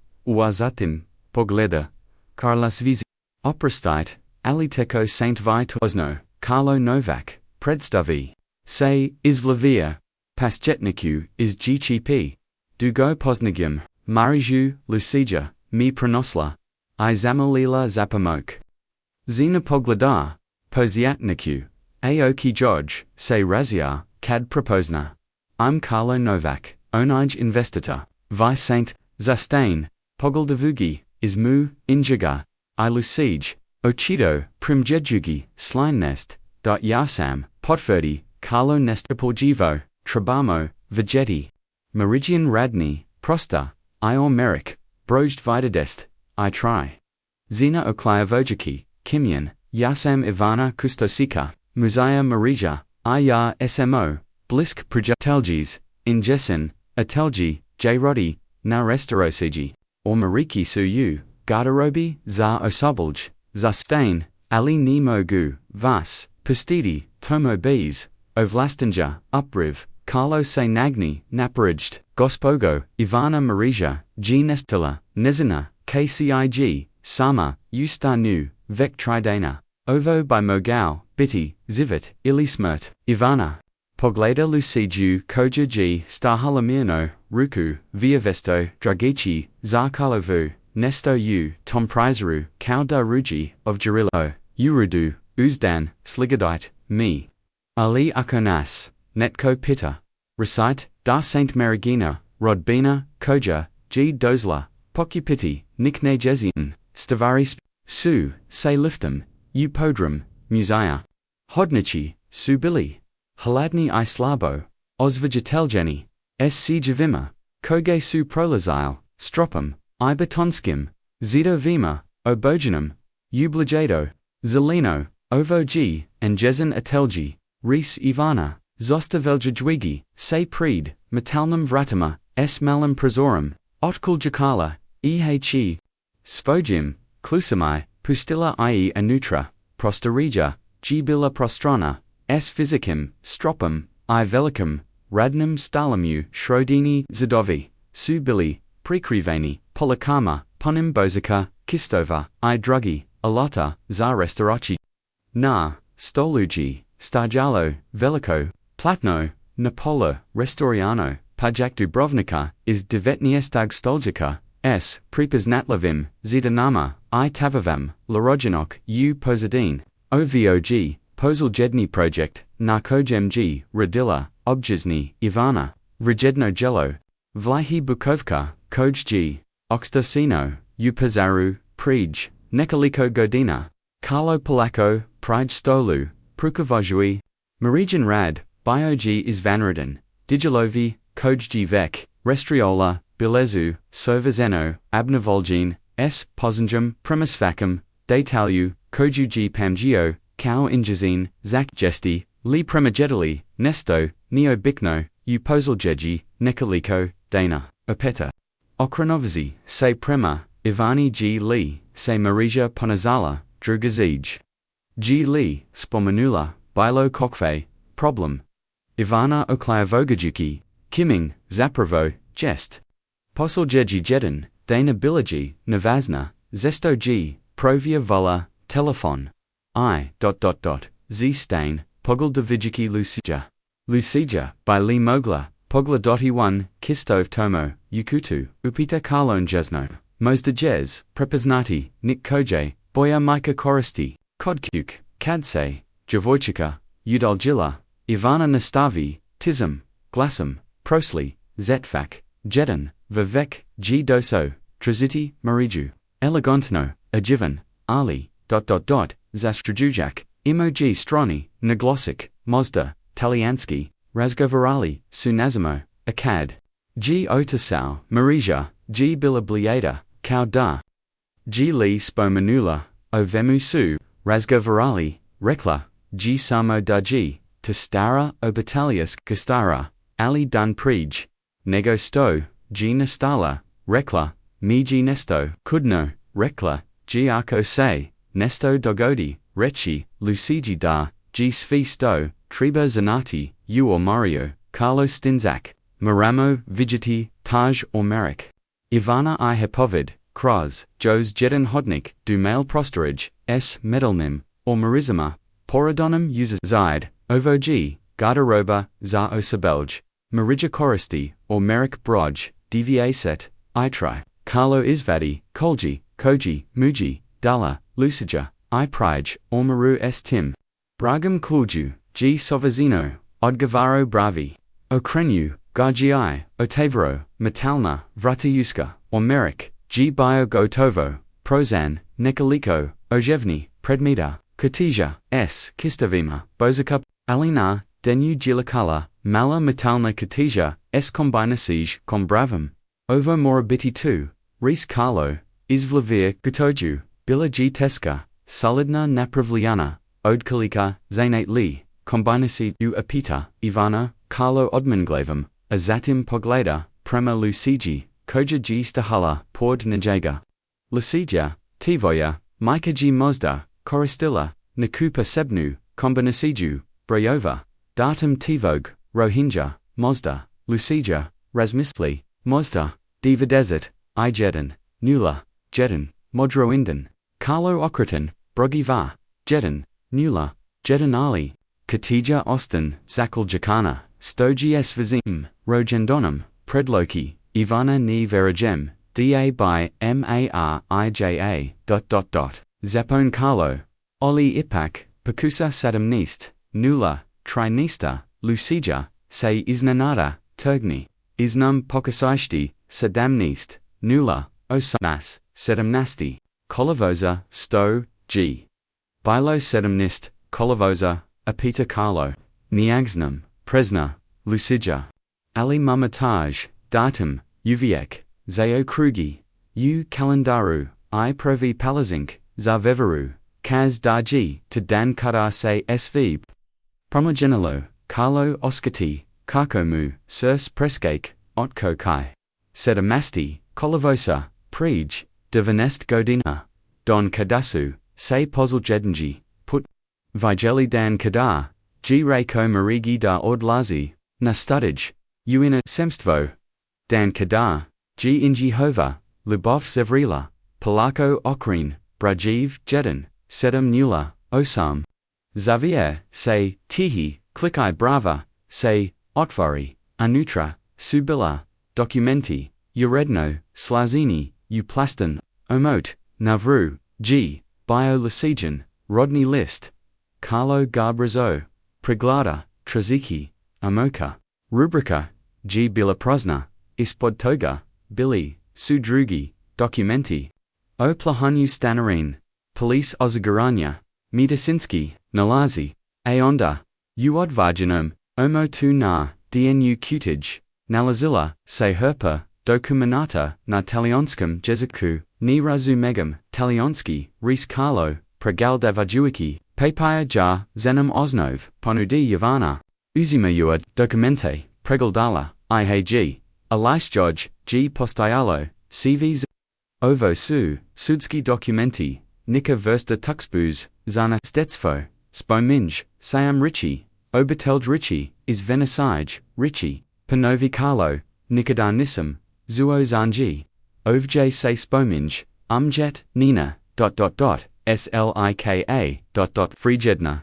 zatim, pogleda, Carlos vizi. Oprostit, ali teko saint vi tozno, Carlo Novak, predstavi. Se, izvlavia, podsjetniku, iz gcp. Dugo poznagum, mariju, lucija, mi prenosla. I zamolila zapomok. Zina pogleda, podsjetniku, aoki George, se razia, kad proposna. I'm Carlo Novak, onij investitor, vi saint, zastain, pogledavugi, izmu, injaga, I lucij, ochido, primjejugi, slinest, jasam, potverdi, Carlo nestaporgivo, trabamo, vegeti. Meridian radni, prosta, I merrick, brojed vidadest, I try. Zina okliavojiki, kimyan, jasam ivana kustosika, muzaya marija, ya smo, blisk projateljis, injesin, atelji, jrodi, na restorosiji, or mariki suyu, garderobi, za osabolj, zastain, ali ni mogu, vas, pustidi, tomo bees, ovlastanja, upriv, Carlo se nagni, naparijed, gospodo, Ivana Marija, G nestila, nezina, kcig, sama, ustanu, vek tridana, ovo by mogao, biti, zivit, ili smrt, Ivana. Pogleda luciju koja g stahalamino, ruku, viavesto, dragici, zarkalovu, nesto u, tom prizeru, kao da ruji, of jarilo, urudu, uzdan, sligadite, me. Ali akonas, netko pita. Recite, da Saint Marigina, rodbina, koja, g dozla, pokupiti, nikne jezian, stavaris, su, se liftum, u podrum, musaya. Hodnici, su bili. Hladni I slabo, ozvegateljeni, sc javima, koge su prolazile, stropum, I betonskim, zido vima, obogenum, ubligado, zelino, ovo g, and jezin atelji, res Ivana, zosta veljadwigi, se pred, metalnum vratama, s malum prazorum, otkul jakala, ehe, spojim, klusami, pustila I anutra, prostarija, gbila prostrana, s physicum, stropum, I velicum, radnum stalamu, shrodini, zidovi, su bili, prekriveni, polikama, punim bozica, kistova, I drugi, alata, za restauraci. Na, stoluji, stajalo, veliko, platno, napolo, restoriano, pajak dubrovnika, is devetniestag stoljica, s, prepoznatlavim, zidanama, I tavavam, larogenok, u pozadine, ovog, Pozeljedni project, narkojem radila, objizni, Ivana, Rejedno jello, Vlahi bukovka, koj oxtosino, upazaru, prij, nekoliko godina, Carlo Polako, prij stolu, prukavojui, Marijan rad, biog is vanradan, digilovi, koj vek, restriola, bilezu, sovazeno, abnavolgine, s, posanjum, premisvacum, detalu, kojugi pamgio, Kao injazine, zak gesti, li premajedali, nesto, neobikno, upozeljeji, nekoliko, dana, opeta. Okranovazi, se prema, Ivani g li, se marija ponazala, drugazij. G li, spomenula, bilo kokfe, problem. Ivana okliavogajuki, kiming, zapravo, jest. Poseljeji jedan, dana bilaji, nevazna, zesto g, provia vola, telefon. Z stain, pogledavijiki lucija. Lucija, by li mogla, pogla.1, kistov tomo, ukutu, upita karlon jesno, mozda jez, prepoznati, nik koje, boja mika koristi, kodkuk, kadse, djevojčica, udaljila, Ivana nastavi, tism, glasum, prosli, zetvak, jedan, Vivek, G. Doso, Treziti, Mariju, Elegantno, Ajivan, Ali, Zastrajujak, Emoji Stroni, Naglosik, Mazda, Taliansky, Razgovarali, Sunazimo, Akad. G. Otasau, Marija, G. Bilabliada, Kau Da. G. Li Spomanula, Ovemusu, Razgovarali, Rekla, G. Samo Daji, Tastara, Obatalius, Kastara, Ali Dun Prij, Nego Sto, G. Nastala, Rekla, Mi G. Nesto, Kudno, Rekla, G. Arko Se, Nesto Dogodi, Rechi, Lucigi Da, G. Svi Sto, Treba Zanati, U or Mario, Carlo Stinzak, Maramo, Vijiti, Taj or Merrick. Ivana I. Hepovid, Kraz, Jos Jedan Hodnik, Du Male Prostorage, S. Medalnim, or Marizima, Porodonum uses Zide, Ovo G, Garderoba, Za Osabelj, Marija Koristi, or Merrick Broj, Deviaset, Itri, Carlo Isvadi, Kolji, Koji, Muji, Dala, Lucija, I Prij, or Maru S. Tim. Bragam Kluju, G. Sovazino, Odgavaro Bravi, Okrenu, Gargi, Otavro, Metalna, Vratiuska, or Merrick, G. Bio Gotovo, Prozan, Nekaliko, Ojevni, Predmita, Katija, S. Kistavima, Bozakup, Alina, Denu Gilakala, Mala Metalna Katija, S. Kombinasij, Kombravam, Ovo Morabiti 2, Reis Carlo, Izvlavir, Kutoju, Bila G. Teska, Solidna Napravliana, Odkalika, Zainate Li, Kombinasi U Apita, Ivana, Carlo Odmanglavam, Azatim Poglada, Prema Lucigi, Koja G. Stahala, Pord Najaga. Lasija, Tivoya, Mika G. Mozda, Koristilla, Nakupa Sebnu, Kombinasiju, Brayova, Datum Tivog, Rohingya, Mozda, Lucija, Razmisli, Mozda, Diva Desert, Ijedin, Nula, Jedin, Modroindan, Carlo Okratan, Brogiva, Jedin, Nula, Jedin Ali, Katija Austin, Zakal Jakana, Stoji S. Vizim, Rojendonum, Predloki, Ivana Ni Verajem, Da by Marija. Zapone Carlo, Oli Ipak, Pakusa Sadamnist, Nula, Trinista, Lucija, Se Iznanada, Turgni, Iznum Pokasishti, Sadamnist, Nula, Osamas, Sedamnasti, Kolovoza, Sto, G. Bilo Sedamnist, Kolovoza, Apita Carlo, Niagsnum, Presna, Lucija, Ali Mamataj, Datum, Uviek, Zao Krugi, U Kalendaru, I Provi Palazink, Zaveveru, Kaz Daji, to Dan Kadar Se Sv. Promogenelo, Carlo Oskati, Karkomu, Sirs Preskake, Otko Kai. Sedamasti, Kolovosa, Prij, Divanest Godina, Don Kadasu, Se Pozl Jednji, Put. Vigeli Dan Kadar, G. Rako Marigi da Odlazi, Nastudij, Uina Semstvo. Dan Kadar, G. Inji Hova, Lubov Zevrila, Polako Okrin, Brajiv Jedin, Sedam Nula, Osam. Xavier, Se, Tihi, Klikai Brava, Se, Otvari, Anutra, Subila, Documenti, Uredno, Slazini, Uplaston, Omote, Navru, G. Bio Lasijan, Rodney List, Carlo Garbrazo, Preglada, Traziki, Amoka, Rubrica, G. Bilaprozna, Ispodtoga, Billy, Sudrugi, Documenti, O Plahanu Stanarin, Police Ozagaranya, Midasinski, Nalazi, Aonda, Uodvarjanum, Omo tu na, Dnu Kutij, Nalazilla, Se Herpa, Dokumenata, na Talionskum Jeziku, Ni Razumegam, Talionsky, Reis Carlo, Pregaldavajuiki, Papaya Ja, Zenem Osnov, Ponudi Yavana, Uzimayuad, Documente, Pregaldala, IHG, Alisjoj, G. Postialo, CVs, Ovo Su, Sudski Documenti, Nika Versta Tuxbuz, Zana Stetsfo, Spominj, Sayam Richi, Obitelj Richi, Is Venisaj, Richi, Panovi Carlo, Nikadar Nisam, Zuo Zanji, Ovj Se Spominj, Umjet, Nina, Slika, Frijedna.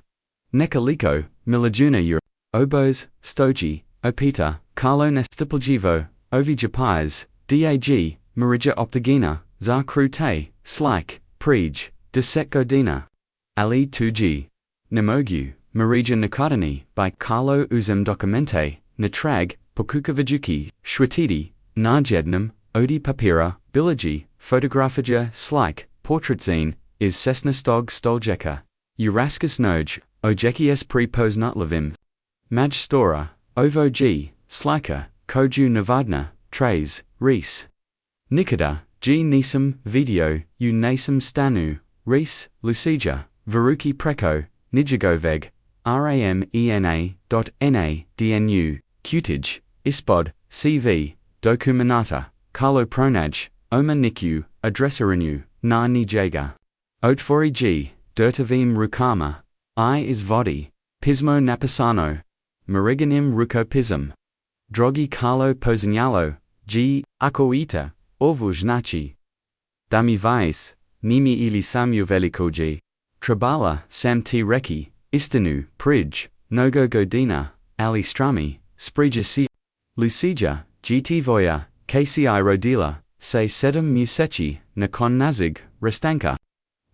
Nekaliko, Milijuna Obos, Stoji, Opita, Carlo Nestapaljivo, Ovi Japais, Dag, Marija Optagina, Zar Krute, Slik, Prij, Deset Godina. Ali 2G. Nemogu, Marija Nakadani, by Carlo Uzem Documente, Natrag, Pokukavajuki, Shwatidi, Najednam, odi papira, bilogi, fotografaja, slik, portratzine, is sesnastog stoljeka. Uraskus noj, ojeki s prepoznatlavim. Maj stora, ovo g, slika, koju navadna, trays, res. Nikada, g nisam, video, u nasam stanu, res, lucija, varuki preko, nijagoveg, ramena.na.dnu, Qtij, ispod, cv, dokumenata, Carlo pronaj, oma niku, adresarinu, na nijaga. Otvori g, dirtavim rukama, I is vodi, pismo napisano, mariganim rukopism. Drogi Carlo pozignalo, g, akoita, orvuznachi. Dami vais, nimi ili samu velikoji. Trabala, sam ti reki, istanu, prij, nogo godina, ali strami, sprija si. Lucija, gt voya, kci rodila, se sedum musechi, nakon nazig, restanka.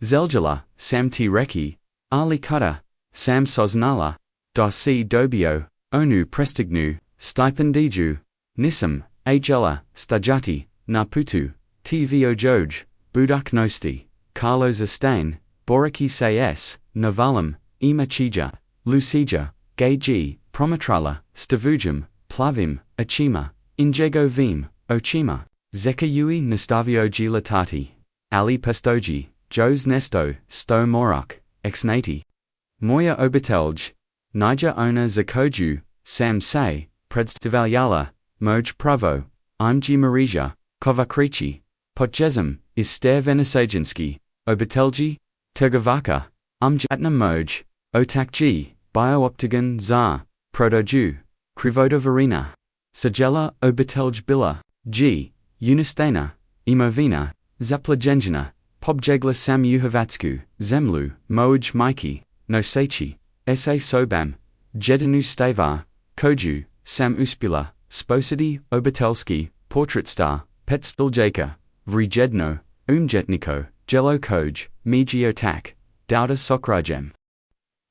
Zeljala, sam ti reki, ali kuta, sam soznala, da si dobio, onu prestignu, stipendiju, nisam, ajela, stajati, naputu, tvo joj, budak nosti, Carlo zastain, boraki s, navalam, imachija, lucija, gay promatrala, stavujum, plavim, achima, injego vim, ochima, zekayui nastavio gilatati, ali pastoji, jos nesto, sto morok, exnati. Moya obitelj, nija ona zakoju, sam say, predstavljala, moj pravo, img marija, kovakrichi, podjezem, is ster venesajanski, obitelji, tergovaka, atna moj, otakji, biooptigan za, protoju, krivodovarina, sajela obitelj bila, g, unistana, imovina, zaplajenjina, pobjegla sam uhavatsku, zemlu, moj miki, nosechi, sa sobam, jedinu stavar, koju, sam uspila, sposidi, obitelski, portratstar, petstoljaka, vrijedno, umjetniko, jelo koj, mijiotak, dauda sokrajem.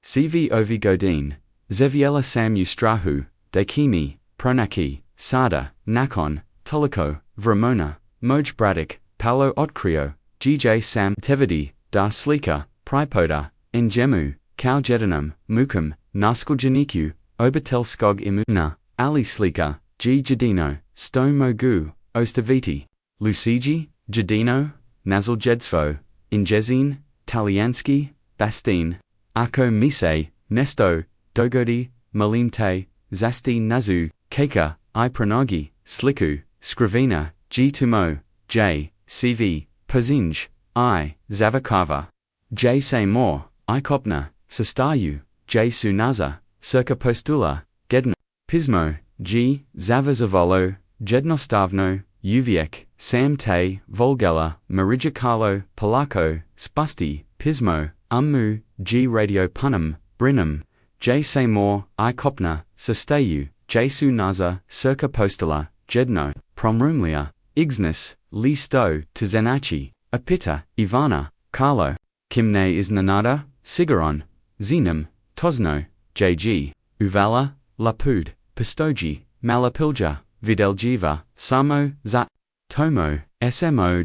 CV ovi godin, zeviela sam ustrahu, dekimi, pronaki, sada, nakon, toliko, vremona, moj bradik, palo otkrio, gj sam tevidi, da slika, pripoda, engemu, kao jedinum, mukam, naskuljaniku, obitelskog imuna, ali slika, g jadino, sto mogu, ostaviti, luciji, jadino, nazaljedsvo, injezin, talianski, bastin, ako mise, nesto, dogodi, malimte, zasti nazu, keka, I pronogi, sliku, skrivina, g tumo, j, cv, pozinj, I, zavakava. J say more, I kopna, sastayu, j sunaza, circa postula, gedno, pismo, g, zavazavolo, jednostavno, uviek, sam te, volgela, marijakalo, polako, spasti, pismo, ummu, g radio punum, brinum, j say more, I kopna, sastayu, j sunaza, circa postula, jedno, promrumlia, ignis, listo, tzenachi, apita, ivana, carlo, kimne is nanada, sigaron, zenum, tosno, jg, uvala, lapud, pistoji, malapilja, videljiva, samo, za, tomo, smo.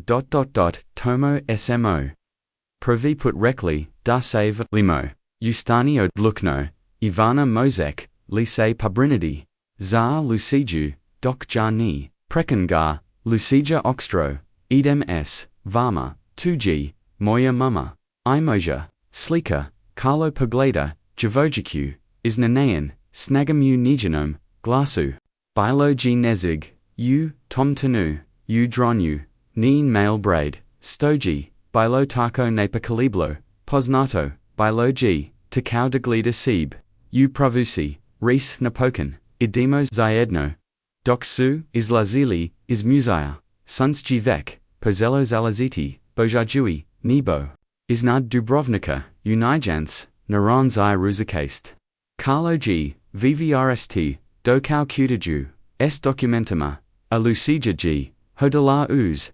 Tomo smo. Proviput rekli, da save, limo, ustani od lukno, ivana mozek, lise pabrinidi, za luciju, dok jani, prekangar, lucija oxtro, idem s, vama, 2g, moja mama, imoja, slika, Carlo pogleda, javojiku, is nanayan, snagamu nijanom, glasu, bilo g nezig, u, tom tanu, u dronu, neen male braid, stoji, bilo tako napakaliblo, poznato, bilo g, takau de glida sib, u provusi, res napokan, idemo zajedno, dok su, is lazili, is muzaya, sunsji vek, pozelo zalaziti, bojajui, nebo, is nad Dubrovnika, unijans, narans I ruzakast. Carlo g, vvrst, dokau kutaju, s documentama, a lucija g, hodala uz,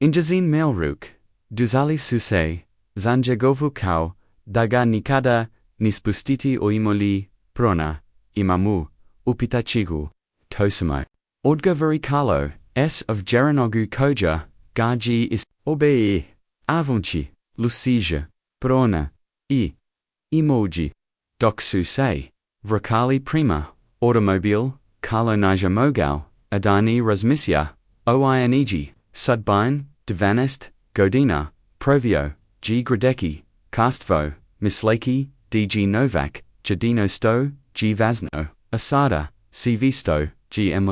injazin mailruk, duzali suse, zanjegovu kau, daga nikada, nispustiti oimoli, prona, imamu, upitachigu, tosama. Odgovori Carlo, S of Geranogu koja, gaji is, odbija, avunci, Lucija, prona, emoji. Doksu say, vrakali prima, automobile, Carlo Nija Mogal, Adani Razmisia, Oineg, Sudbine, Divanest, Godina, Provio, G. Gradecki, Castvo, Mislaki, DG Novak, Jadino Sto, G. Vazno, Asada, CV Sto, G. M.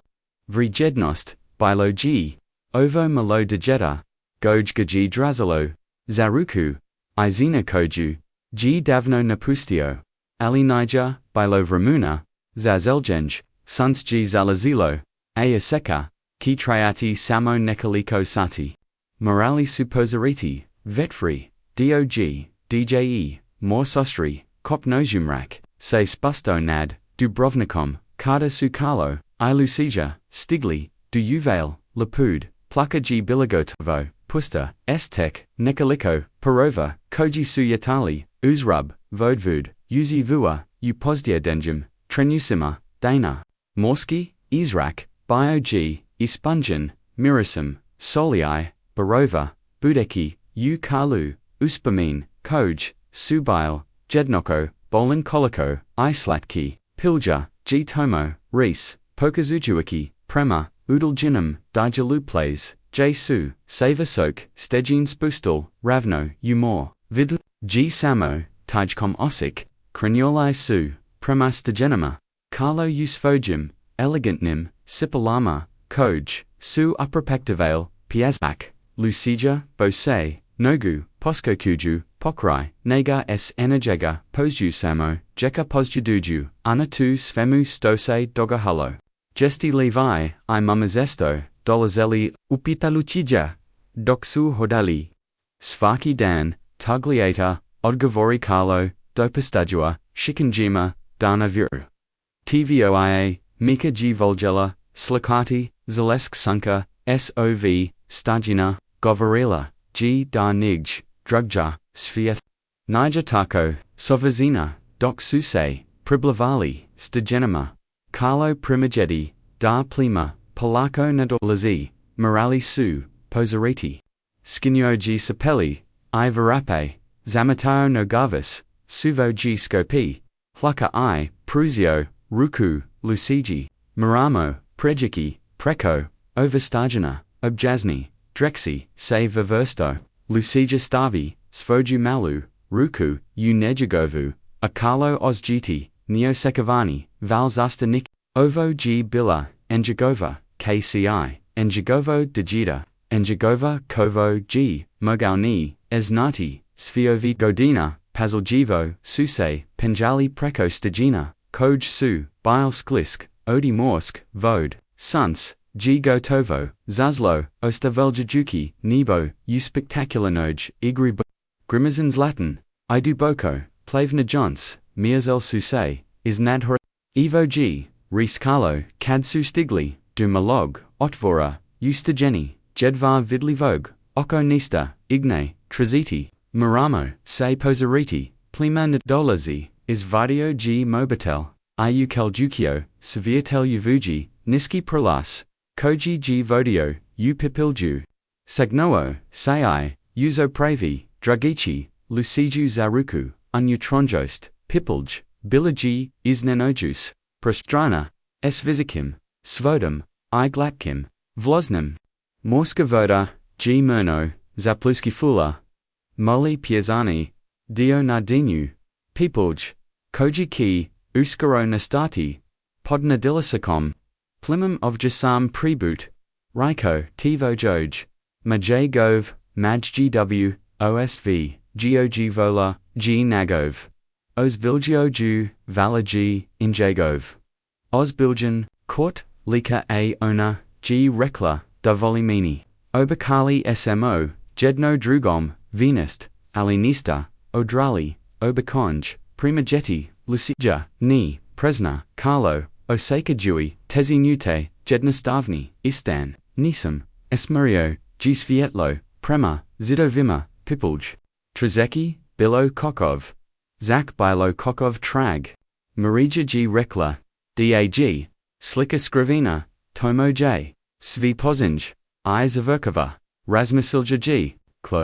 Vrijednost, Bilo G. Ovo Malo Digeta, Goj Gaji Drazalo, Zaruku, Izina Koju, G. Davno Napustio, Ali Niger, Bilo Vramuna, Zazelgenj, Suns G. Zalazilo, Ayaseka, Ki Triati Samo Nekaliko Sati, Morali Supposariti, Vetfri, DOG, DJE, Morsostri, Kopnozumrak, Se Spusto Nad, Dubrovnikom, Kada Sukalo, Ilucija, Stigli, Duyuvail, Lapud, Plaka G. Biligotovo, Pusta, Estek, Nekaliko, Parova, Koji Suyatali, Uzrub, Vodvud, Uzi Vua, Upozdia Denjum, Trenusima, Dana, Morski, Izrak, Bio-G, Ispunjan, Mirasum, Solii, Barova, Budeki, U Kalu, Uspamin, Koj, Subail, Jednoko, Bolin Koliko, Islatki, Pilja, G Tomo, Reese, Pokazujuiki, Prema, Udaljinum, Dijaluples, J Su, Savasok, Stejin Spustal, Ravno, Umor, Vidl, G Samo, Tajkom Osik, Cranioli Su, Premastagenima, Carlo Usfojim, Elegantnim, Sipalama, Koj, Su Upperpectivale, Piazbak, Lucija, Bose, Nogu, Poskokuju, Pokrai, Naga S Enerjega, Pozju Samo, Jeka Pozjuduju, Anatu Svemu Stose Dogahalo, Gesti Levi, I Mamazesto, Dolazeli, Upitalucija, Doksu Hodali, Svaki Dan, Tagliata, Odgovori Carlo, Dopastadua, Shikanjima, Dana Viru. TVOIA, Mika G. Volgela, Slakati, Zalesk Sunka, SOV, Stajina, Govorila, G. Darnij, Drugja, Sviat, Niger Tako, Sovazina, Dok Suse, Priblavali, Stagenima, Carlo Primagedi, Dar Plima, Polako Nadolazi, Morali Su, Posariti, Skinio G. Sapelli, I Varape, Zamatao Nogavis, Suvo G. Scopi, Hluka I, Pruzio, Ruku, Lucigi, Maramo, Prejiki, Preko, Overstagina, Objazni, Drexi, Se Viversto, Lucija Stavi, Svoju Malu, Ruku, Unejagovu, Akalo Ozgiti, Neosekavani, Valzastanik, Ovo G. Bila, Enjagova, KCI, Enjagovo Digita, Enjagova Kovo G. Mogauni, Esnati, Sviovi Godina, Pazaljivo, Suse, Penjali Preko Stagina, Koj Su, Bile Sklisk, Odi Morsk, Vode, Suns, G. Gotovo, Zazlo, Ostaveljajuki, Nebo, Uspectacularnoj, Igri Grimazins Latin, Idu Boko, Plavna Jons, Miazel Suse, Isnadhor, Evo G. Rees Carlo, Kadsu Stigli, Du Malog, Otvora, Ustageni, Jedvar Vidli Vogue, Oko Nista, Igne, Traziti, Maramo, Se Posariti, Plima Nadolazi, Isvadio G. Mobitel, Iu Keljukio, Saviatel Uvuji, Niski Prolas, Koji G. Vodio, U Pipilju, Sagnoo, Sai, Uzo Pravi, Dragici, Luciju Zaruku, Unutronjost, Pipilj, Bilagi, Isnenojus, Prostrana, S. Vizikim, Svodom, I. Glatkim, Vloznim, Morskavoda, G. Murno, Zapluski Fula, Moli Piazani, Dio Nardinu, Pipilj, Koji Ki, Uskaro Nastati, Podnadilasakom, Plimum of Jasam Preboot, Raiko, Tivo Joj, Majay Gove, Maj GW, OSV, GOG Vola, G Nagov, Ozvilgio Ju, Vala G, Injagov, Ozbiljan, Kort, Lika A Ona, G Rekla, Davolimini, Obakali SMO, Jedno Drugom, Venist, Alinista, Odrali, Obakonj, Primageti, Lucija, Ni, Presna, Carlo, Osaka Dewey, Tezi Nute, Jednastavni, Istan, Nisam, Esmerio, G Svietlo, Prema, Zidovima, Pipilj, Trzeki, Bilo Kokov, Zak Bilo Kokov Trag, Marija G Rekla, DAG, Slika Skrivina, Tomo J, Svi pozinj, I zavrkava, razmislja G, kl,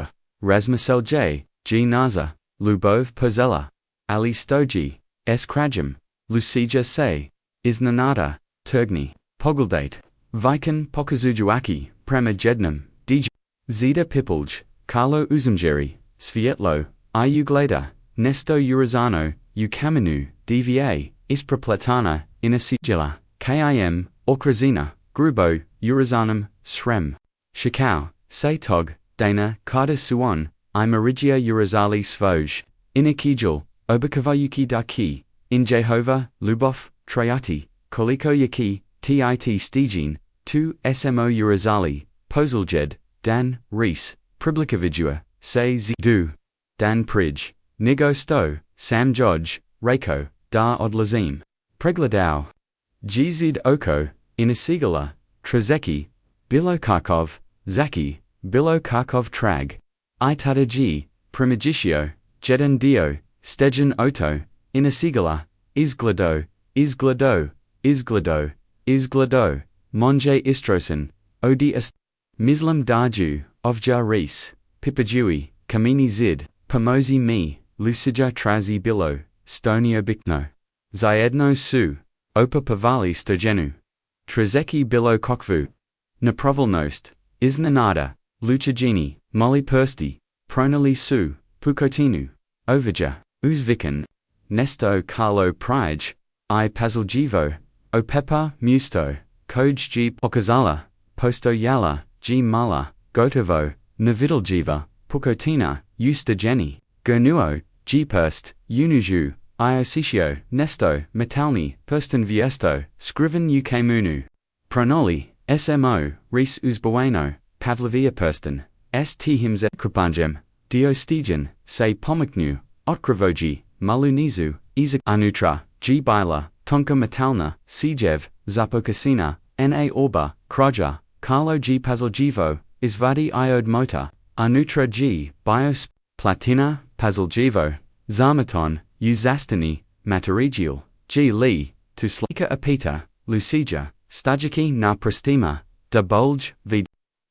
razmisel J, G naza, lubov pozela, ali stoji, s krajam, lucija se, iznenada, trgni, pogledate, vikan pokazujuaki, prema jednom, dj, zida pipulj, Carlo uzumjeri, svietlo, I ugleda, nešto urazano, u kamenu, dva, isprepletana, inasigila, kim, okrazina, grubo, urazanum, srem. Shikau, se tog, dana, kada suon, I marigia urazali svoj, inikijal, obakavayuki daki, in Jehovah, lubov, trayati, koliko yaki, tit stijin, tu smo urazali, pozuljed, dan, ris, priblikavidua, se zidu, dan prij, nigo sto, sam joj, rako, da odlazim, pregledau, gzid oko, inasigala, trzeki, bilo karkov, zaki, bilo karkov trag, itada g, primigitio, jedan dio, stejan oto, inasigala, izgledo, izgledo, izgledo, izgledo, monje istrosen, odi mislam darju, ovja ris, pipajui, kamini zid, pomozi mi, lucija trazi bilo, stonio bikno, jedno su, opa pavali stojenu, trzeki bilo kokvu, naprovolnost, iznenada, luchigini, moli persti, pronali su, pukotinu, ovija, uzvikan, nešto Carlo prij, I paziljivo, opepa musto, koj g pokazala, posto yala, g mala, gotovo, navidaljiva, pukotina, ustajeni, gernuo, g perst, unuju, iositio, nesto, metalni, persten viesto, scriven ukemunu, pronoli, smo, ris uzbueno, pavlovia persten, st himze kupanjem, diostigen, se pomiknu, otkravoji, malunizu, izak anutra, g bila, tonka metalna, sijev, zapokasina, na orba, kroja, Carlo g paziljivo, izvadi iod mota, anutra g, bios, platina, paziljivo, zarmaton, uzastani, materigial, g li, tu slika apita, lucija, stajiki na prostima, da bulj, vid,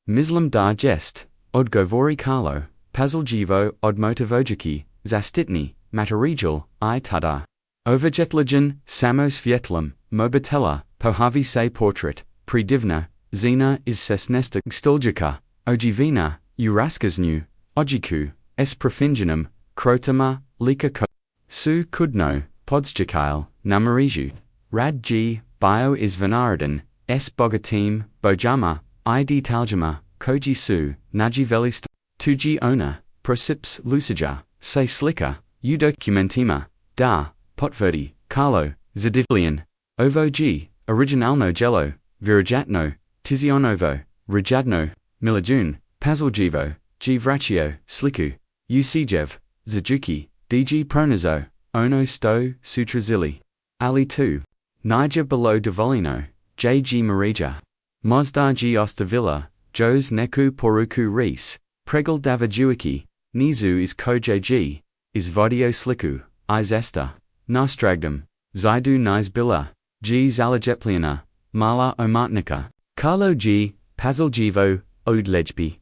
mislam da jest, odgovori Carlo, paziljivo odmotivojiki, zastitni, materigial, I tada. Overjetlagen, samos vietlam, mobitella, pohavi se portrait, predivna, zina is sesnesta stoljika, ojivina, uraskasnu, ojiku, es profingenum, krotama, lika ko, su kudno, podsjetiti, namariju, rad g, bio is vanaradan, s bogatim, bojama, id taljama, koji su, najivelist, tuji ona, prosips lucija, se slika, udocumentima, da, potverdi, Carlo, zadivlian, ovo g, originalno jello, virajatno, tizionovo, rajadno, milijun, paziljivo, g vrachio, sliku, usijev, zajuki, dg pronazo, ono sto, sutrazili, ali 2, Niger below Dovolino, J.G. Marija. Mozdar G. Ostavilla, Jos Neku Poruku Rees, Pregel Davajuiki, Nizu is Ko J.G., is Vodio Sliku, Is Esta, Nastragdam, Zaidu Nizbilla, G. Zalajepliana, Mala Omartnika, Carlo G. Paziljivo, Odlejbi.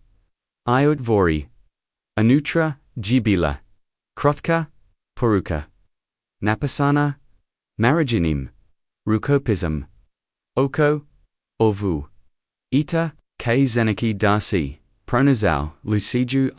Iot Vori. Anutra, Jibila. Krotka, Poruka. Napasana, Marijinim. Rukopism. Oko, Ovu. Ita, K. Zeniki Darsi, Pronazal, Luciju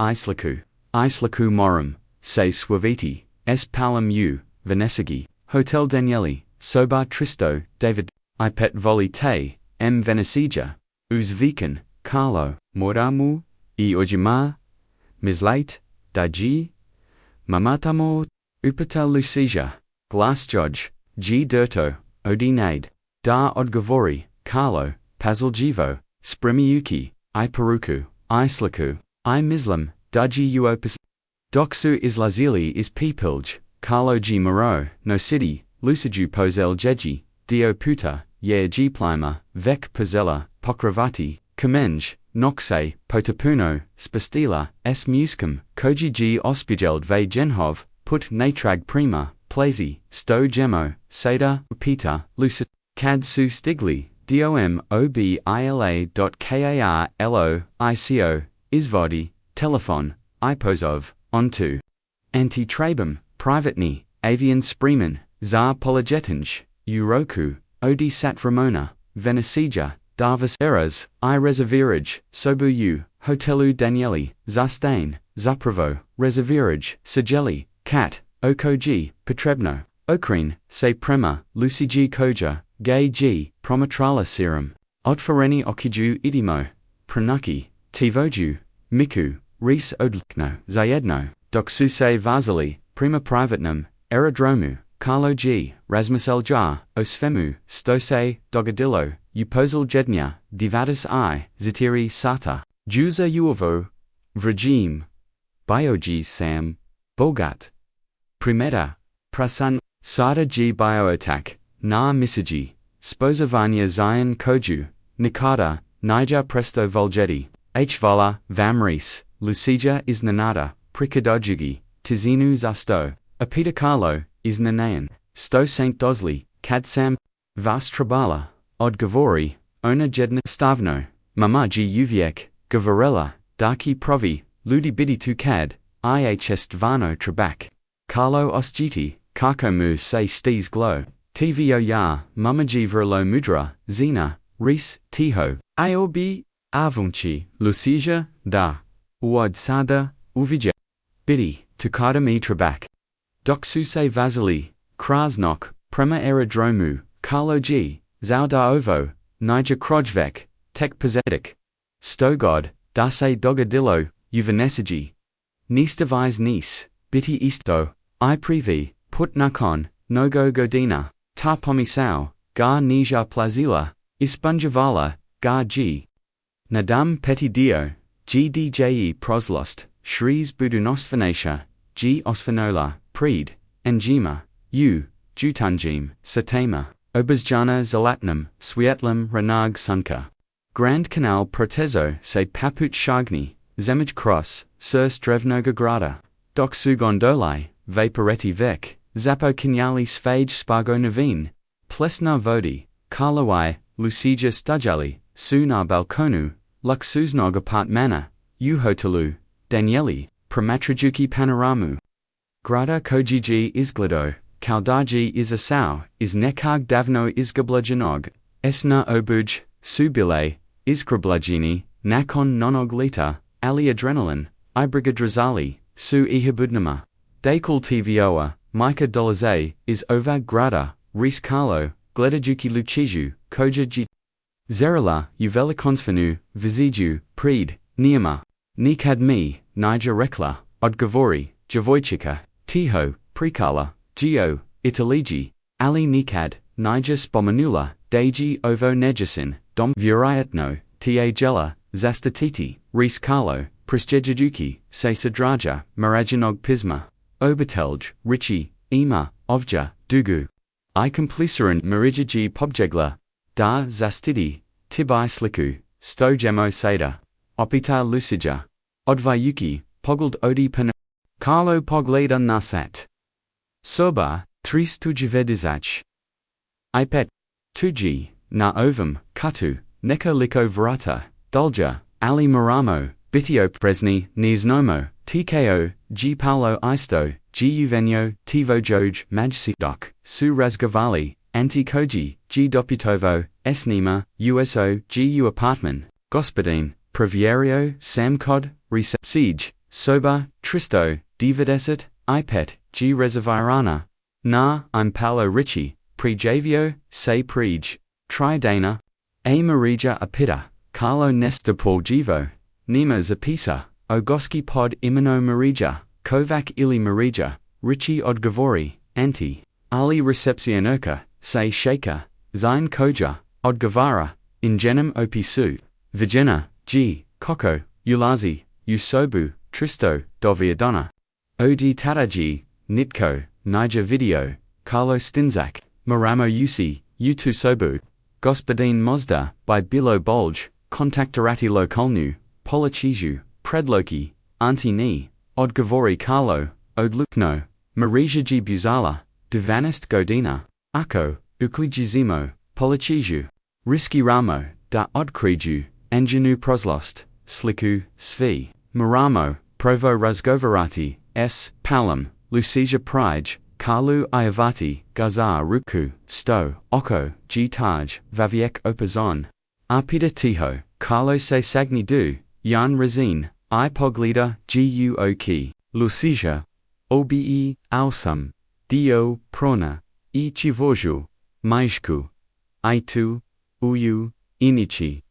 Islaku Morum, Se Suaviti, S. Palam U, Venesigi, Hotel Danieli, Sobar Tristo, David, Ipet Voli Te, M. Venesija, Uzvikan, Carlo, Moramu, I Ojima, Mislate, Daji, Mamatamo, Upata Lucija, Glass Judge, G. Dirto, Odinade, Da Odgovori, Carlo, Paziljivo, Spremiuki, I Peruku, I Slaku, I Mislam, Daji Uopis. Doksu Islazili is Pipilj, Carlo G. Moreau, No City, Luciju Pozel Jeji, Dio Puta, Ye G. Plimer, Vek Pozella, Pokravati, Kamenj, Noxe, Potapuno, Spastila, S. Muscum, Koji G. Ospigeld Ve Genhov, Put Natrag Prima, Plazi, Sto Gemo, Seda, Upita, Lucid, Kad Su Stigli, domobila.karlo, izvodi, telefon, ipozov, onto. Anti-trabum, privatni, avian spreeman, za poljetinj, uroku, odi sat ramona, venecija, davas eras, I reserviraj, sobu hotelu Danieli, zastain, zapravo, reserviraj, sajeli, kat, okoji, potrebno, okrin, se prema, lucigi koja, gay g, promatrala serum, otvoreni okiju idimo, pranuki, tivoju, miku, ris odlikno, jedno, doksuse vasili, prima privatnum, aerodromu, Carlo G, Rasmusel jar, osfemu, stose, dogadillo, upozil jednia, divatis I, zitiri sata, juza uovo, vrajim, biogi sam, bogat, primeta, prasan, sada g bioattack, na misiji, sposavanya zion koju, nikada, nija presto volgeti, hvala, vamris, lucija iznanada, prikadojugi, tizinu zasto, apita Carlo, iznanayan, sto Saint Dosli, kadsam, vas trabala, odgovori, ona jedna stavno, mamaji uviek, gavarella, daki provi, ludi biditu kad, ihst vano trabak, Carlo osgiti, kakomu se stes glow, tvo ya, mamaji verlo mudra, zina, ris, tiho, iob, avunchi, lucija, da, uod sada, uvija, bidi, tukada mi trabak. Doksuse Vasili, Krasnok, Prema Aerodromu, Carlo G, Zauda Ovo, Niger Krojvek, Tek Pazetic, Stogod, Dase Dogadillo, Uvanesiji, Nistavise Nice, Biti Isto, I Privi, Put Nakon, Nogo Godina, Ta Pomisao, Gar Nija Plazila, Ispanjavala, Gar G. Nadam Petit Dio, GDJE Proslost, Shrees Budunosphanatia, G. Osphanola, Preed, Enjima, U, Jutanjim, Satama, Obazjana Zalatnam, Swiatlam Ranag Sunka. Grand Canal Protezo se Paput Shagni, Zemaj Cross, Sir Strevnoga Grada, Doksu Gondolai, Vaporetti Vek, Zapo Kinyali Svage Spargo Naveen, Plesna Vodi, Karlowai, Lucija Stajali, Sunar Balkonu, Luxuznog Apartmana, Uhotalu, Danieli, Pramatrajuki Panoramu. Grada Kojiji Izgledo, Kaldaji Izasau, Iznekag Davno Izgablajanog, Esna Obuj, Subile, Izkrablajini, Nakon Nonoglita, Ali Adrenaline, Ibrigadrazali, Su Ihabudnama, Dakul Tvoa, Mika Dolaze, Is Ovag Grada, Ris Carlo, Gledajuki Luciju, Koja G. Zerala, Uvelikonsfanu, Viziju, Preed, Niema, Nikadmi, Niger Rekla, Odgovori, Djevojčica, Tiho, Prikala, Geo, Italiji, Ali Nikad, Niger Spomenula, Deji Ovo Nejasin, Dom Vuriatno, Ta Jela, Zastatiti, Ris Carlo, Prisjejajuki, Se Sadraja, Marajanog Pisma, Obatelj, Richi, Ima, Ovja, Dugu. I Complicerin Marijaji Pobjegla, Da Zastidi, Tibai Sliku, Sto Jemo Seda, Opita Lucija, Odvayuki, Pogled Odi Pan. Carlo Pogleda Nasat. Soba, Tris Tujivedizach. Ipet. Tuji, Na Ovum, Katu, Neko Liko Vrata, Dolja, Ali Maramo, Bitio Presni, Niznomo, TKO, G Paulo Isto, G Uvenio, Tivo Joj, Majsidok, Su Razgovali, Anti Koji, G Dopitovo, Esnima, USO, GU Apartman, Gospodin, Previerio, Samcod, Siege, Soba, Tristo, Dividesit, Ipet, G Reservirana, Na, I'm Paolo Ricci, Prejavio, Se Prege, Tridana, A Marija Apita, Carlo Nesta Paul Givo, Nima Zapisa, Ogoski Pod Imano Marija, Kovac Ili Marija, Ricci Odgovori, Anti, Ali Recepcionerka, Se Shaker, Zine Koja, Odgovara, Ingenem Opisu, Vigena, G, Koko, Ulazi, Usobu, Tristo, Doviadona, Odi Tadaji, Nitko, Niger Video, Carlo Stinzak, Maramo Usi, Utusobu, Gospodin Mozda, by Bilo Bolj, Kontaktarati Lokolnu, Polachiju, Predloki, Antini, Odgovori Carlo, Odlukno, Marija Buzala, Divanist Godina, Ako, Uklijizimo, Polachiju. Risky ramo, da odkriju, enginu proslost, sliku, svi, maramo, provo razgovarati, palam, lucija pride, kalu iavati, gazar ruku, sto, oko, taj, vaviek opazon. Arpida tiho, Carlo se sagni du, Jan razine, I poglida, guok, lucija, obe, alsum, dio, prona, I chivoju, majku, itu, uyu, inichi.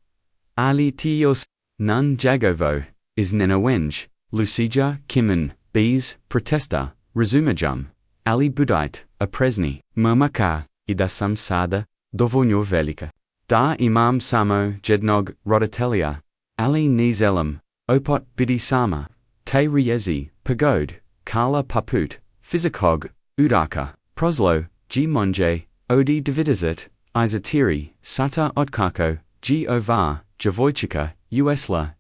Ali tios, nun jagovo, is nenawenge, lucija, kimen, bees, protesta, razumajum, ali budite, apresni, murmaka, idasam sada, dovoňo velika. Da imam samo, jednog, rodatelia, ali nizelam, opot bidi sama, te riezi, pagode, kala paput, physicog, udaka, proslo, g monje, odi dividizit, izatiri, sata odkako, g ovar, djevojčica, usla,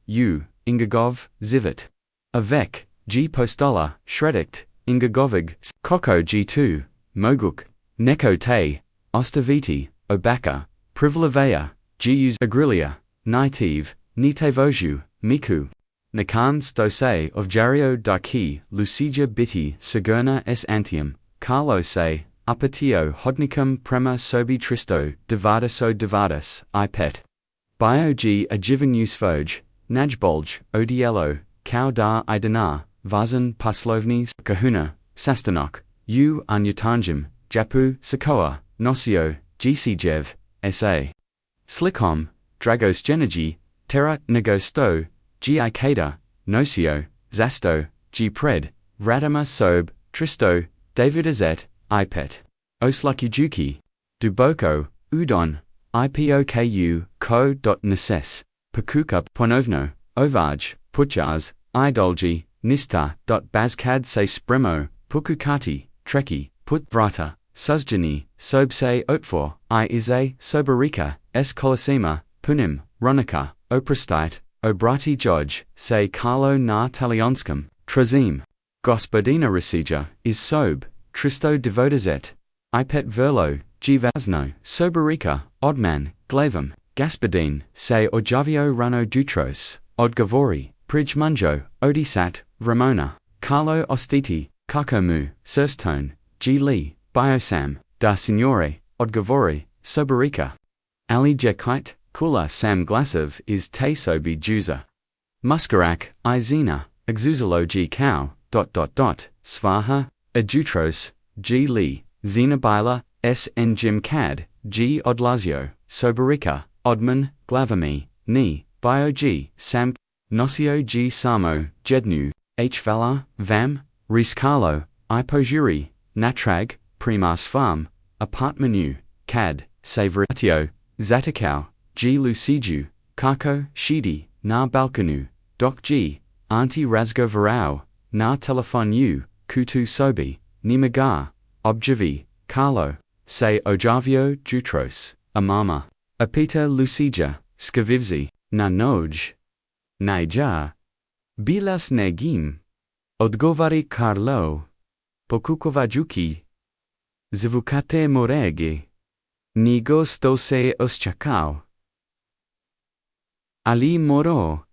ingagov, zivit. Avec, g postola, shredikt, ingagovig, koko g2, moguk, neko te, ostaviti, obaka, Privlavaya, Gius agrilia, naive, nitevoju, miku. Nakan stose of Jario daki, lucija biti, sigurna s antium, Carlo se, apatio hodnicum prema sobi tristo, divadus, I pet. Biog a jivanus foj, najbolj, odielo, kao da idana, vazan paslovnis, kahuna, sastanok, anyutanjim, japu, sakoa, nosio, gcjev. S.A. Slikom, Dragos Genergi, Terra Negosto, G. Ikeda, Nosio, Zasto, G. Pred, Vradima Sob, Tristo, David Azet, Ipet. Oslakijuki, Duboko, Udon, Ipoku, Ko.Neses, Pakuka Ponovno, Ovaj, Puchaz, Idolgi, Nista. Bazkad se Spremo, Pukukati, Treki, Putvrata. Suzjani, Sobse Otfor, Ize, Soberika, S. Colosima, Punim, Ronica, Oprostite, Obrati Joj, Se Carlo na Talionskum, Trazim. Gospodina Rasija, is Sob, Tristo Devodazet, Ipet Verlo, Gvazno, Soberika, Odman, Glavam, Gaspadine, Se Ojavio Rano Dutros, Odgavori, Prij Munjo, Odisat, Ramona, Carlo Ostiti, Kakomu, Surstone, G. Lee. Biosam, da Signore, Odgavori, Soberika. Ali Jekite, Kula Sam Glasov is Te Sobi Juza. Muskarak, Izina, Exuzalo G. Cow, Svaha, Adutros, G. Lee, Zinabila, S. N. Jim Cad, G. Odlazio, Soberika, Odman, Glavami, Ni, Bio G. Sam, Nosio G. Samo, Jednu, H. Valar, Vam, Riscarlo, Ipojuri, Natrag, Primas Farm, Apartmenu, Cad, Savratio, Zatakau, G. Luciju, Kako, Shidi, Na Balkanu, Doc G. Auntie Razgo Varau, Na Telefon U, Kutu Sobi, Nimagar, Objavi, Carlo, Se Ojavio Jutros, Amama, Apita Lucija, Skavivzi, Na Noj, Naija, Bilas Negim, Odgovari Carlo, Pokukovajuki, Zvukate morege, Nigo stose oschakao. Ali moro.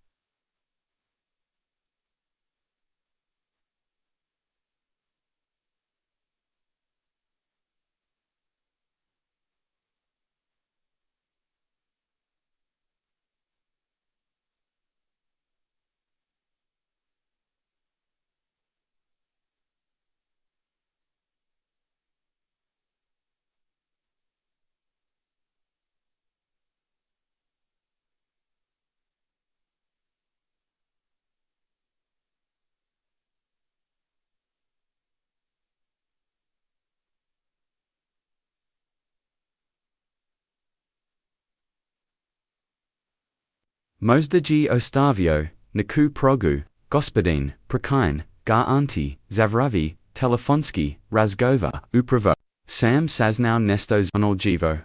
Mozdaji Ostavio, Naku Progu, Gospodin, Prakine, Ga Anti, Zavravi, Telefonsky, Razgova, Upravo, Sam Saznau Nestos Onoljivo,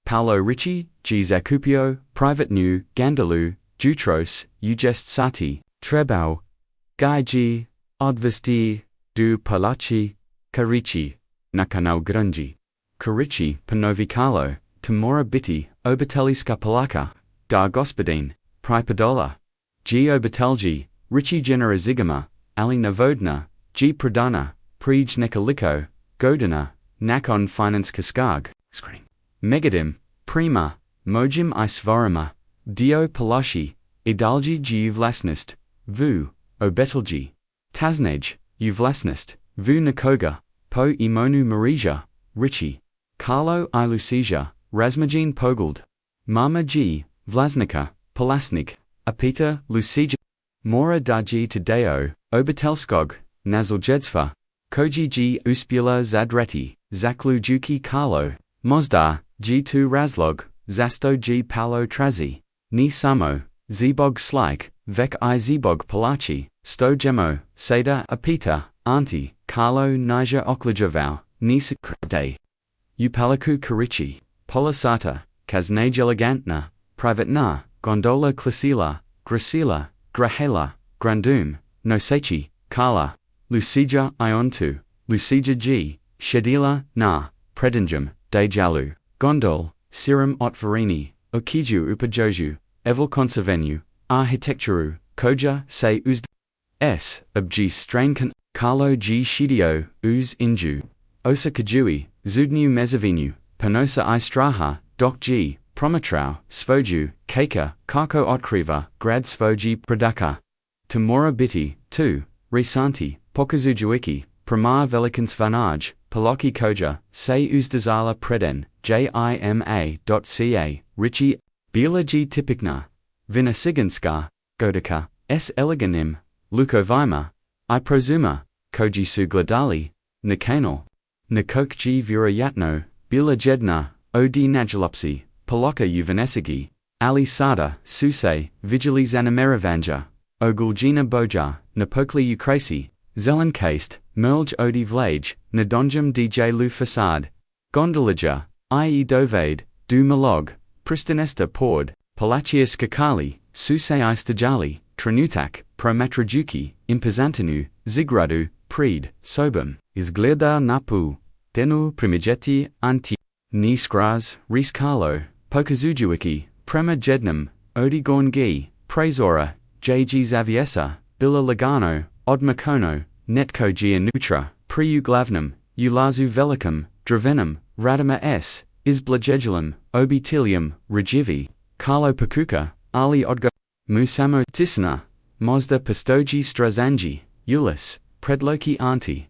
Paolo Ricci, G. Zakupio, Private New, Gandalu, Jutros, Ugest Sati, Trebau, Gaiji, Odvesti, Du Palachi, Carici, Nakanau Grungi, Carici, Panovicalo, Temora biti, obiteljiska polaka, da gospodin, pripadola. G obitelji, richi generazigama, ali navodna, G pradana, prij nekoliko, godina, nakon finanska skag. Megadim, prima, mojim I svarima, dio palashi, idalji G vlastnost, vu, obitelji. Taznej, u vlastnost, vu nakoga, po imonu marija, richi. Carlo I lucija, razmagin poguld. Mama G, vlasnika, palasnik, apita, lucija. Mora daji tadeo, obitelskog, nazaljedstva. Koji G uspula zadreti, zaklu juki Carlo. Mozdar, G2 razlog, zasto G palo trazi. Ni samo, zebog slike, vek I zebog palachi, sto gemo, seda apita, anti, Carlo nija oklajovau, nisa day. Upalaku karichi, polasata, kaznage elegantna, privatna, gondola klasila, gracila, grahela, grandum, nosechi, kala, lucija iontu, lucija G, shedila, na, predingum, dejalu, gondol, sirum otvarini, okiju upajoju, evel conservenu, architecturu, koja se uzd. S, obg strain kan, Carlo G shidio, uz inju. Osa kajui, zudnu mezavinu, panosa I straha, doc G, promatrau, svoju, kaka, kako otkriva, grad svoji pradaka. Temora biti, 2, resanti, pokazujuiki, primar velikans vanaj, paloki koja, se uzdazala preden, jima.ca, richi, bila G typikna, vinasiganska, godika, s eleganim, lukovima, I prosuma, koji su gledali, nikanal. Nakok G virayatno, bila jedna, od najalopsi, paloka uvanesigi, ali sada, suse, vigili zanamaravanja, oguljina boja, napokli ukrasi, zelenkast, merlj odi vlage, nadonjum dj lu fasad, gondolija, I dovade, du malog, pristinesta pord, palacius kakali, suse I stajali, trenutak, promatrajuki, impazantanu, zigradu, pred, sobum, izgleda napu, denu primigeti anti, ni skraz, riskalo, pokazujuiki, prema jednum, odi gorngi, prezora, jg zaviesa, bila lagano, odmakono, netko gianutra, priu glavnum, ulazu velicum, dravenum, radima s, izblajegulum, obitilium, regivi, Carlo pakuka, ali odgo, musamo tisna, mozda pastoji strazangi, ulis, predloki anti.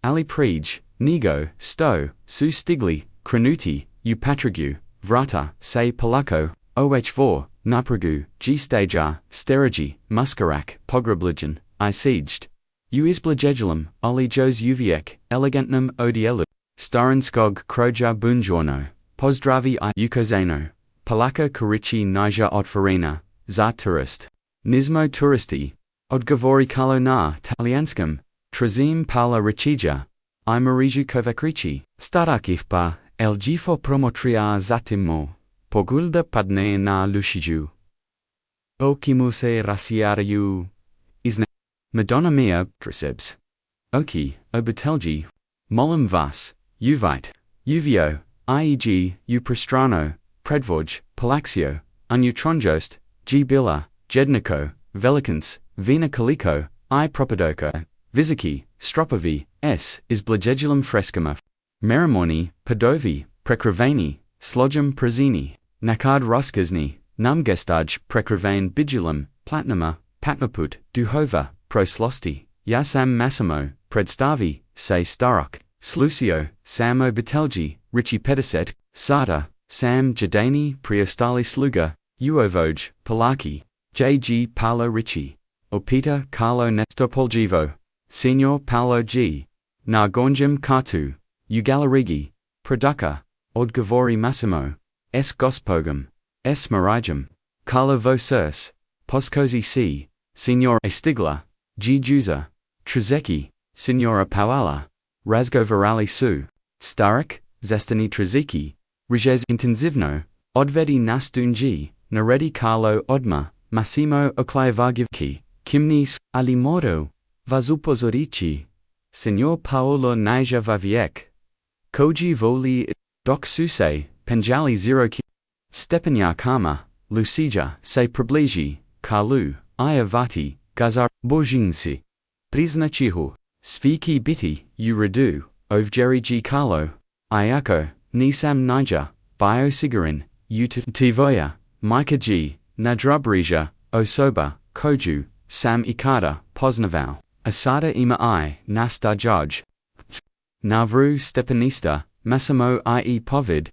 Ali prij, nego, sto, su stigli, krenuti, upatrigu, vrata, se palako, oh4, napragu, g staja, sterigi, muskarak, pograbligen, I sieged. U izblajegulum, oli jos uviek, elegantnum odielu, staranskog kroja bunjorno, pozdravi I ukozano, palaka karichi nija otfarina, za turist. Nismo turisti, odgovori kalo na talianskum, trazim pala richija, I mariju kovakrichi, starakihpa, el gifo promotria zatimo, pogulda padne na lushiju. Okimuse rasiariu, isne, Madonna mia, triceps. Oki, obitelji, molum vas, uvite, uvio, ieg, uprostrano, predvoj, palaxio, unutronjost, gbila, jedniko, velikans, vina kaliko, I propadoka, viziki, stropovi, s, izblajegulum frescama, merimorni, padovi, prekravani, slojum prezini, nakad roskazni, numgestaj prekravane bidulum, platinuma, patmaput, duhova, proslosti, yasam massimo, predstavi, se starok, slucio, sam obitelji, richi pediset, sada, sam jadani priostali sluga, uovoj, palaki, jg Paolo Ricci, opita Carlo Nestopolgivo, Signor Paolo G, Nargonjum Katu, Ugalarigi, Produca, Odgovori Massimo, S. Gospogum, S. Marijum, Carlo Vosers, Poscosi C, Signor Estigla, G. Juza, Trzecki, Signora Pawala, Razgo Virali Su, Starik, Zestani Trzecki, Riges Intensivno, Odvedi Nastunji, Naredi Carlo Odma, Massimo Oklajevagivki, Kimnis, Alimoro, Vazupozorici, Signor Paolo Nija Vaviek, Koji Voli, Doc Suse, Penjali 0 Stepanya Karma, Lucija, se približi, Kalu, Ayavati, Gazar, Bojinsi. Priznačihu, Sviki biti, Uridu, Ovjeriji Carlo, Ayako, Nisam Niger, Biosigarin, Tivoya, Mika G, Nadrubrija, Osoba, Koju, Sam Ikada, Poznavau, Asada Ima I, Nasta Judge. Navru Stepanista, Massimo I. Povid,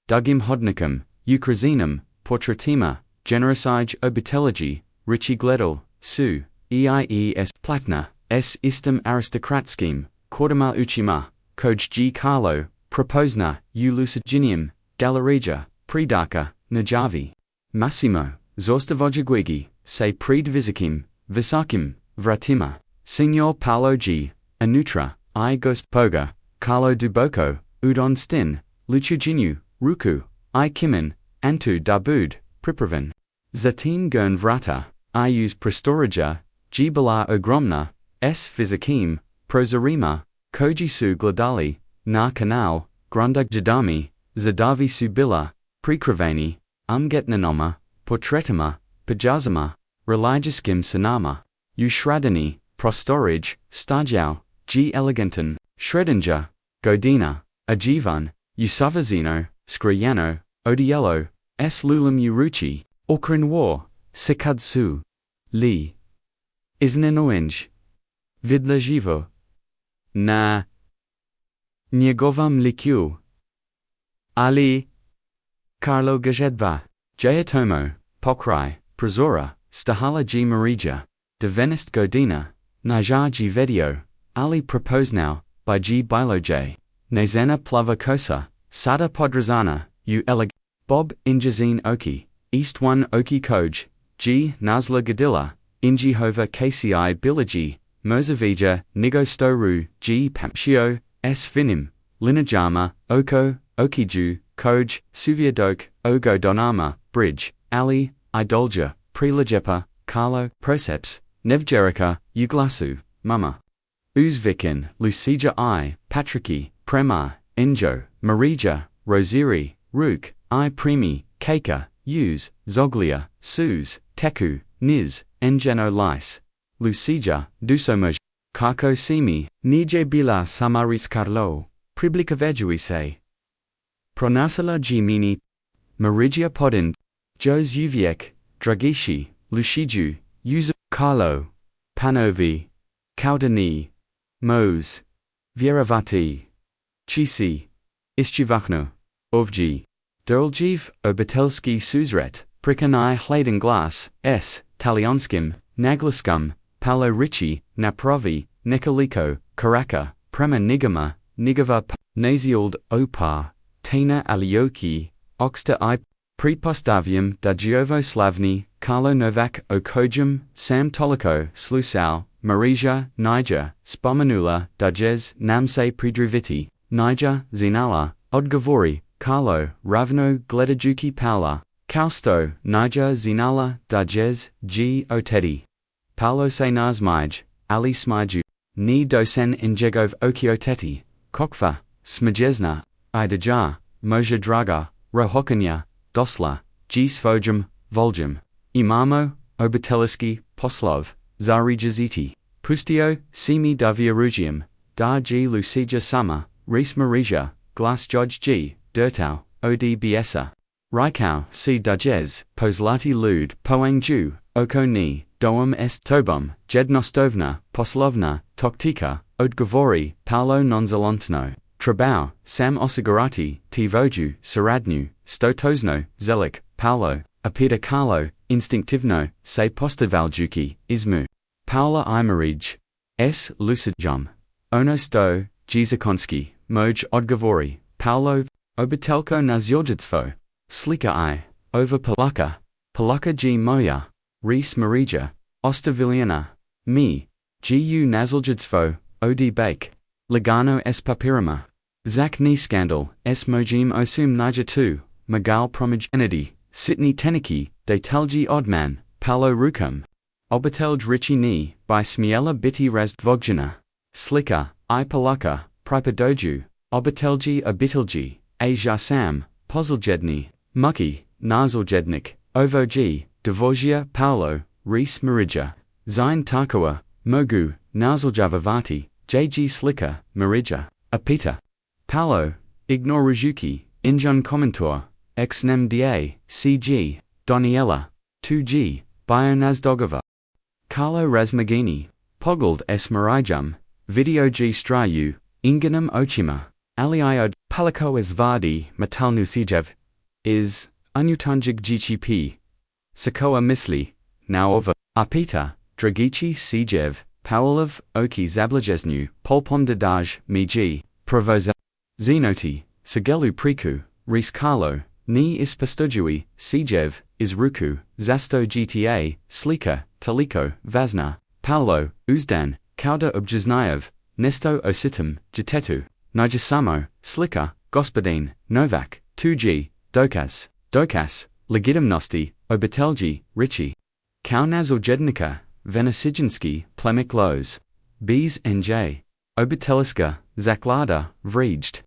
Dugim Hodnikum, Ukrazinum, Portratima, Generosige Obitelagi, Richie Gledel, Su, Eies Platna, S. Istam Aristocratskim, Kordamal Uchima, Koj G. Carlo, Proposna, U. Lucidinium, Galarija, Pridaka, Najavi. Massimo, Zorstavojagwigi, Se Predvisakim, Visakim, Vratima, Signor Paolo G. Anutra, I. Gospoga, Carlo Duboko, Udon Stin, Luchuginu, Ruku, I. Kimin, Antu Dabud, Pripravan. Zatin Gern Vrata, I. Use Prestorija, G. Bala Ogromna, S. Fizakim, Prozarima, Kojisu Gladali, Na Kanal, Grundag Jadami, Zadavi Subila, Prekravani, Umgetnanoma, Portretama, Pajazama, Religiskim Sanama, Ushradani, Prostorij, Stajiao, G. Eleganton, Shredinja, Godina, Ajivan, Usavazino, Skriano, Odiello, S. Lulam Uruchi, Okrin War, Sikadsu, Li. Iznenoinj. Vidla Jivo. Na. Njegovam Liku. Ali. Carlo Gajedva, Jayatomo, Pokrai, Prazora, Stahala G. Marija, Devenist Godina, Najar G. Vedio, Ali Propose Now, by G. Bilo J. Nazana Plava Kosa, Sada Podrazana, U. Eleg, Bob Injazine Oki, East 1 Oki Koj, G. Nazla Gadilla, Injihova KCI Bilaji, Merzavija, Nigo Storu, G. Pampshio, S. Finim, Linajama, Oko, Okiju, Koj, Suviadok, Ogo Donama, Bridge, Ali, Idolja, Prelajepa, Carlo, Proceps, Nevjerica, Uglasu, Mama. Uzvikin, Lucija I, Patriki, Prema, Enjo, Marija, Rosiri, Ruk, I Primi, Keika, Use, Zoglia, Suz, Teku, Niz, Engeno Lice. Lucija, Dusomoj, Kako Simi, Nije Bila Samaris Carlo, Priblica Vejuise. Pronasala Gmini, Marigia Podin, Jos Uviek, Dragishi, Lushiju, Yuzu, Carlo, Panovi, Kaudani, Mose, Vieravati, Chisi, Ischivachno, Ovji, Doljiv, Obitelski Suzret, Prikanai Hladen Glass, S. Talionskim, Naglaskum, Palo Ricci, Naprovi, Nekaliko, Karaka, Prema Nigama, Nigava, Naziald, Opar, Tina Alioki, Oxta I, Prepostavium da Giovo Slavni, Carlo Novak Okojum, Sam Toliko, Slusau, Marija, Niger, Spomanula, Dajez, Namse Pridriviti, Niger, Zinala, Odgavori, Carlo, Ravno, Gledajuki Paula, Kausto, Niger, Zinala, Dajez, G. Otedi. Paulo se Nazmij, Ali Smiju, Ni Dosen Injegov Okioteti, Kokfa, Smajezna, Idajar, Moja Draga, Rohokanya, Dosla, G. Svojum, Voljum, Imamo, Obiteliski, Poslov, Zari Jaziti, Pustio, Simi Daviarugium, Da G. Lucija Sama, Rees Marija, Glass Jodge G. Dertau, Od Biesa. Raikau, C. Dajez, Poslati Lud, Poangju, Oko Ni, Doam Est Tobom, Jednostovna, Poslovna, Toktika, Odgavori, Paulo Nonzalontno, Trabau, Sam Osigarati, Tivoju, Saradnu, Stotozno, Zelik, Paulo, Apida Carlo, Instinctivno, Se Postavaljuki, Izmu. Paula Imarij, S. Lucidjum, Ono Sto, Gizakonski, Moj Odgavori, Paulo, Obitelko Nazjorjitsvo, Slika I, Over Palaka, Palaka G. Moya, Rees Marija, Ostaviliana, Me, Gu Nazaljitsvo, Od Bake, Ligano S. Papirama, Zak Ni Scandal, S. Mojim Osum Niger 2, Magal Promij Kennedy, Sitni Teniki, De Talji Odman, Paulo Rukam, Obitelj Richie Ni, by Smiela Biti Raz Dvogjana, Slika, I Palaka, Pripadoju, Obitelji Obitelji, Asia Sam, Pozyljedny, Muki, naizgled, Ovogi, Dvorzia, Paulo, Rees Marija, Zine Tarkoa, Mogu, naizgled, JG Slicker, Marija, Apita. Paulo, Ignore Rajuki, Injun Commentor, Xnem Da, CG, Doniela, 2G, Bionazdogova. Carlo Razmagini, Pogled S. Marijum, Video G. Straju, Inganum Ochima, Aliiod, Paliko Esvardi, Matalnu Sijev, is, Unutanjig GCP, Sakoa Misli, now over, Apita, Dragici Sijev, Pawlov, Oki Zablajesnu, Polpondadaj, Miji, Provoza, Zenoti, Sigelu Priku, Rees Carlo, Ni Ispastujui, Sijev, Izruku, Zasto GTA, Slika, Taliko, Vazna, Paulo, Uzdan, Kauda Objaznayev, Nesto Ositum, Jatetu, Nijasamo, Slika, Gospodin, Novak, 2G, Dokas, Legitimnosti, Obitelji, Richie. Kaunaziljednika, Venasijinsky, Plemik Lows, Bs NJ, Obiteliska, Zaklada, Vrijed.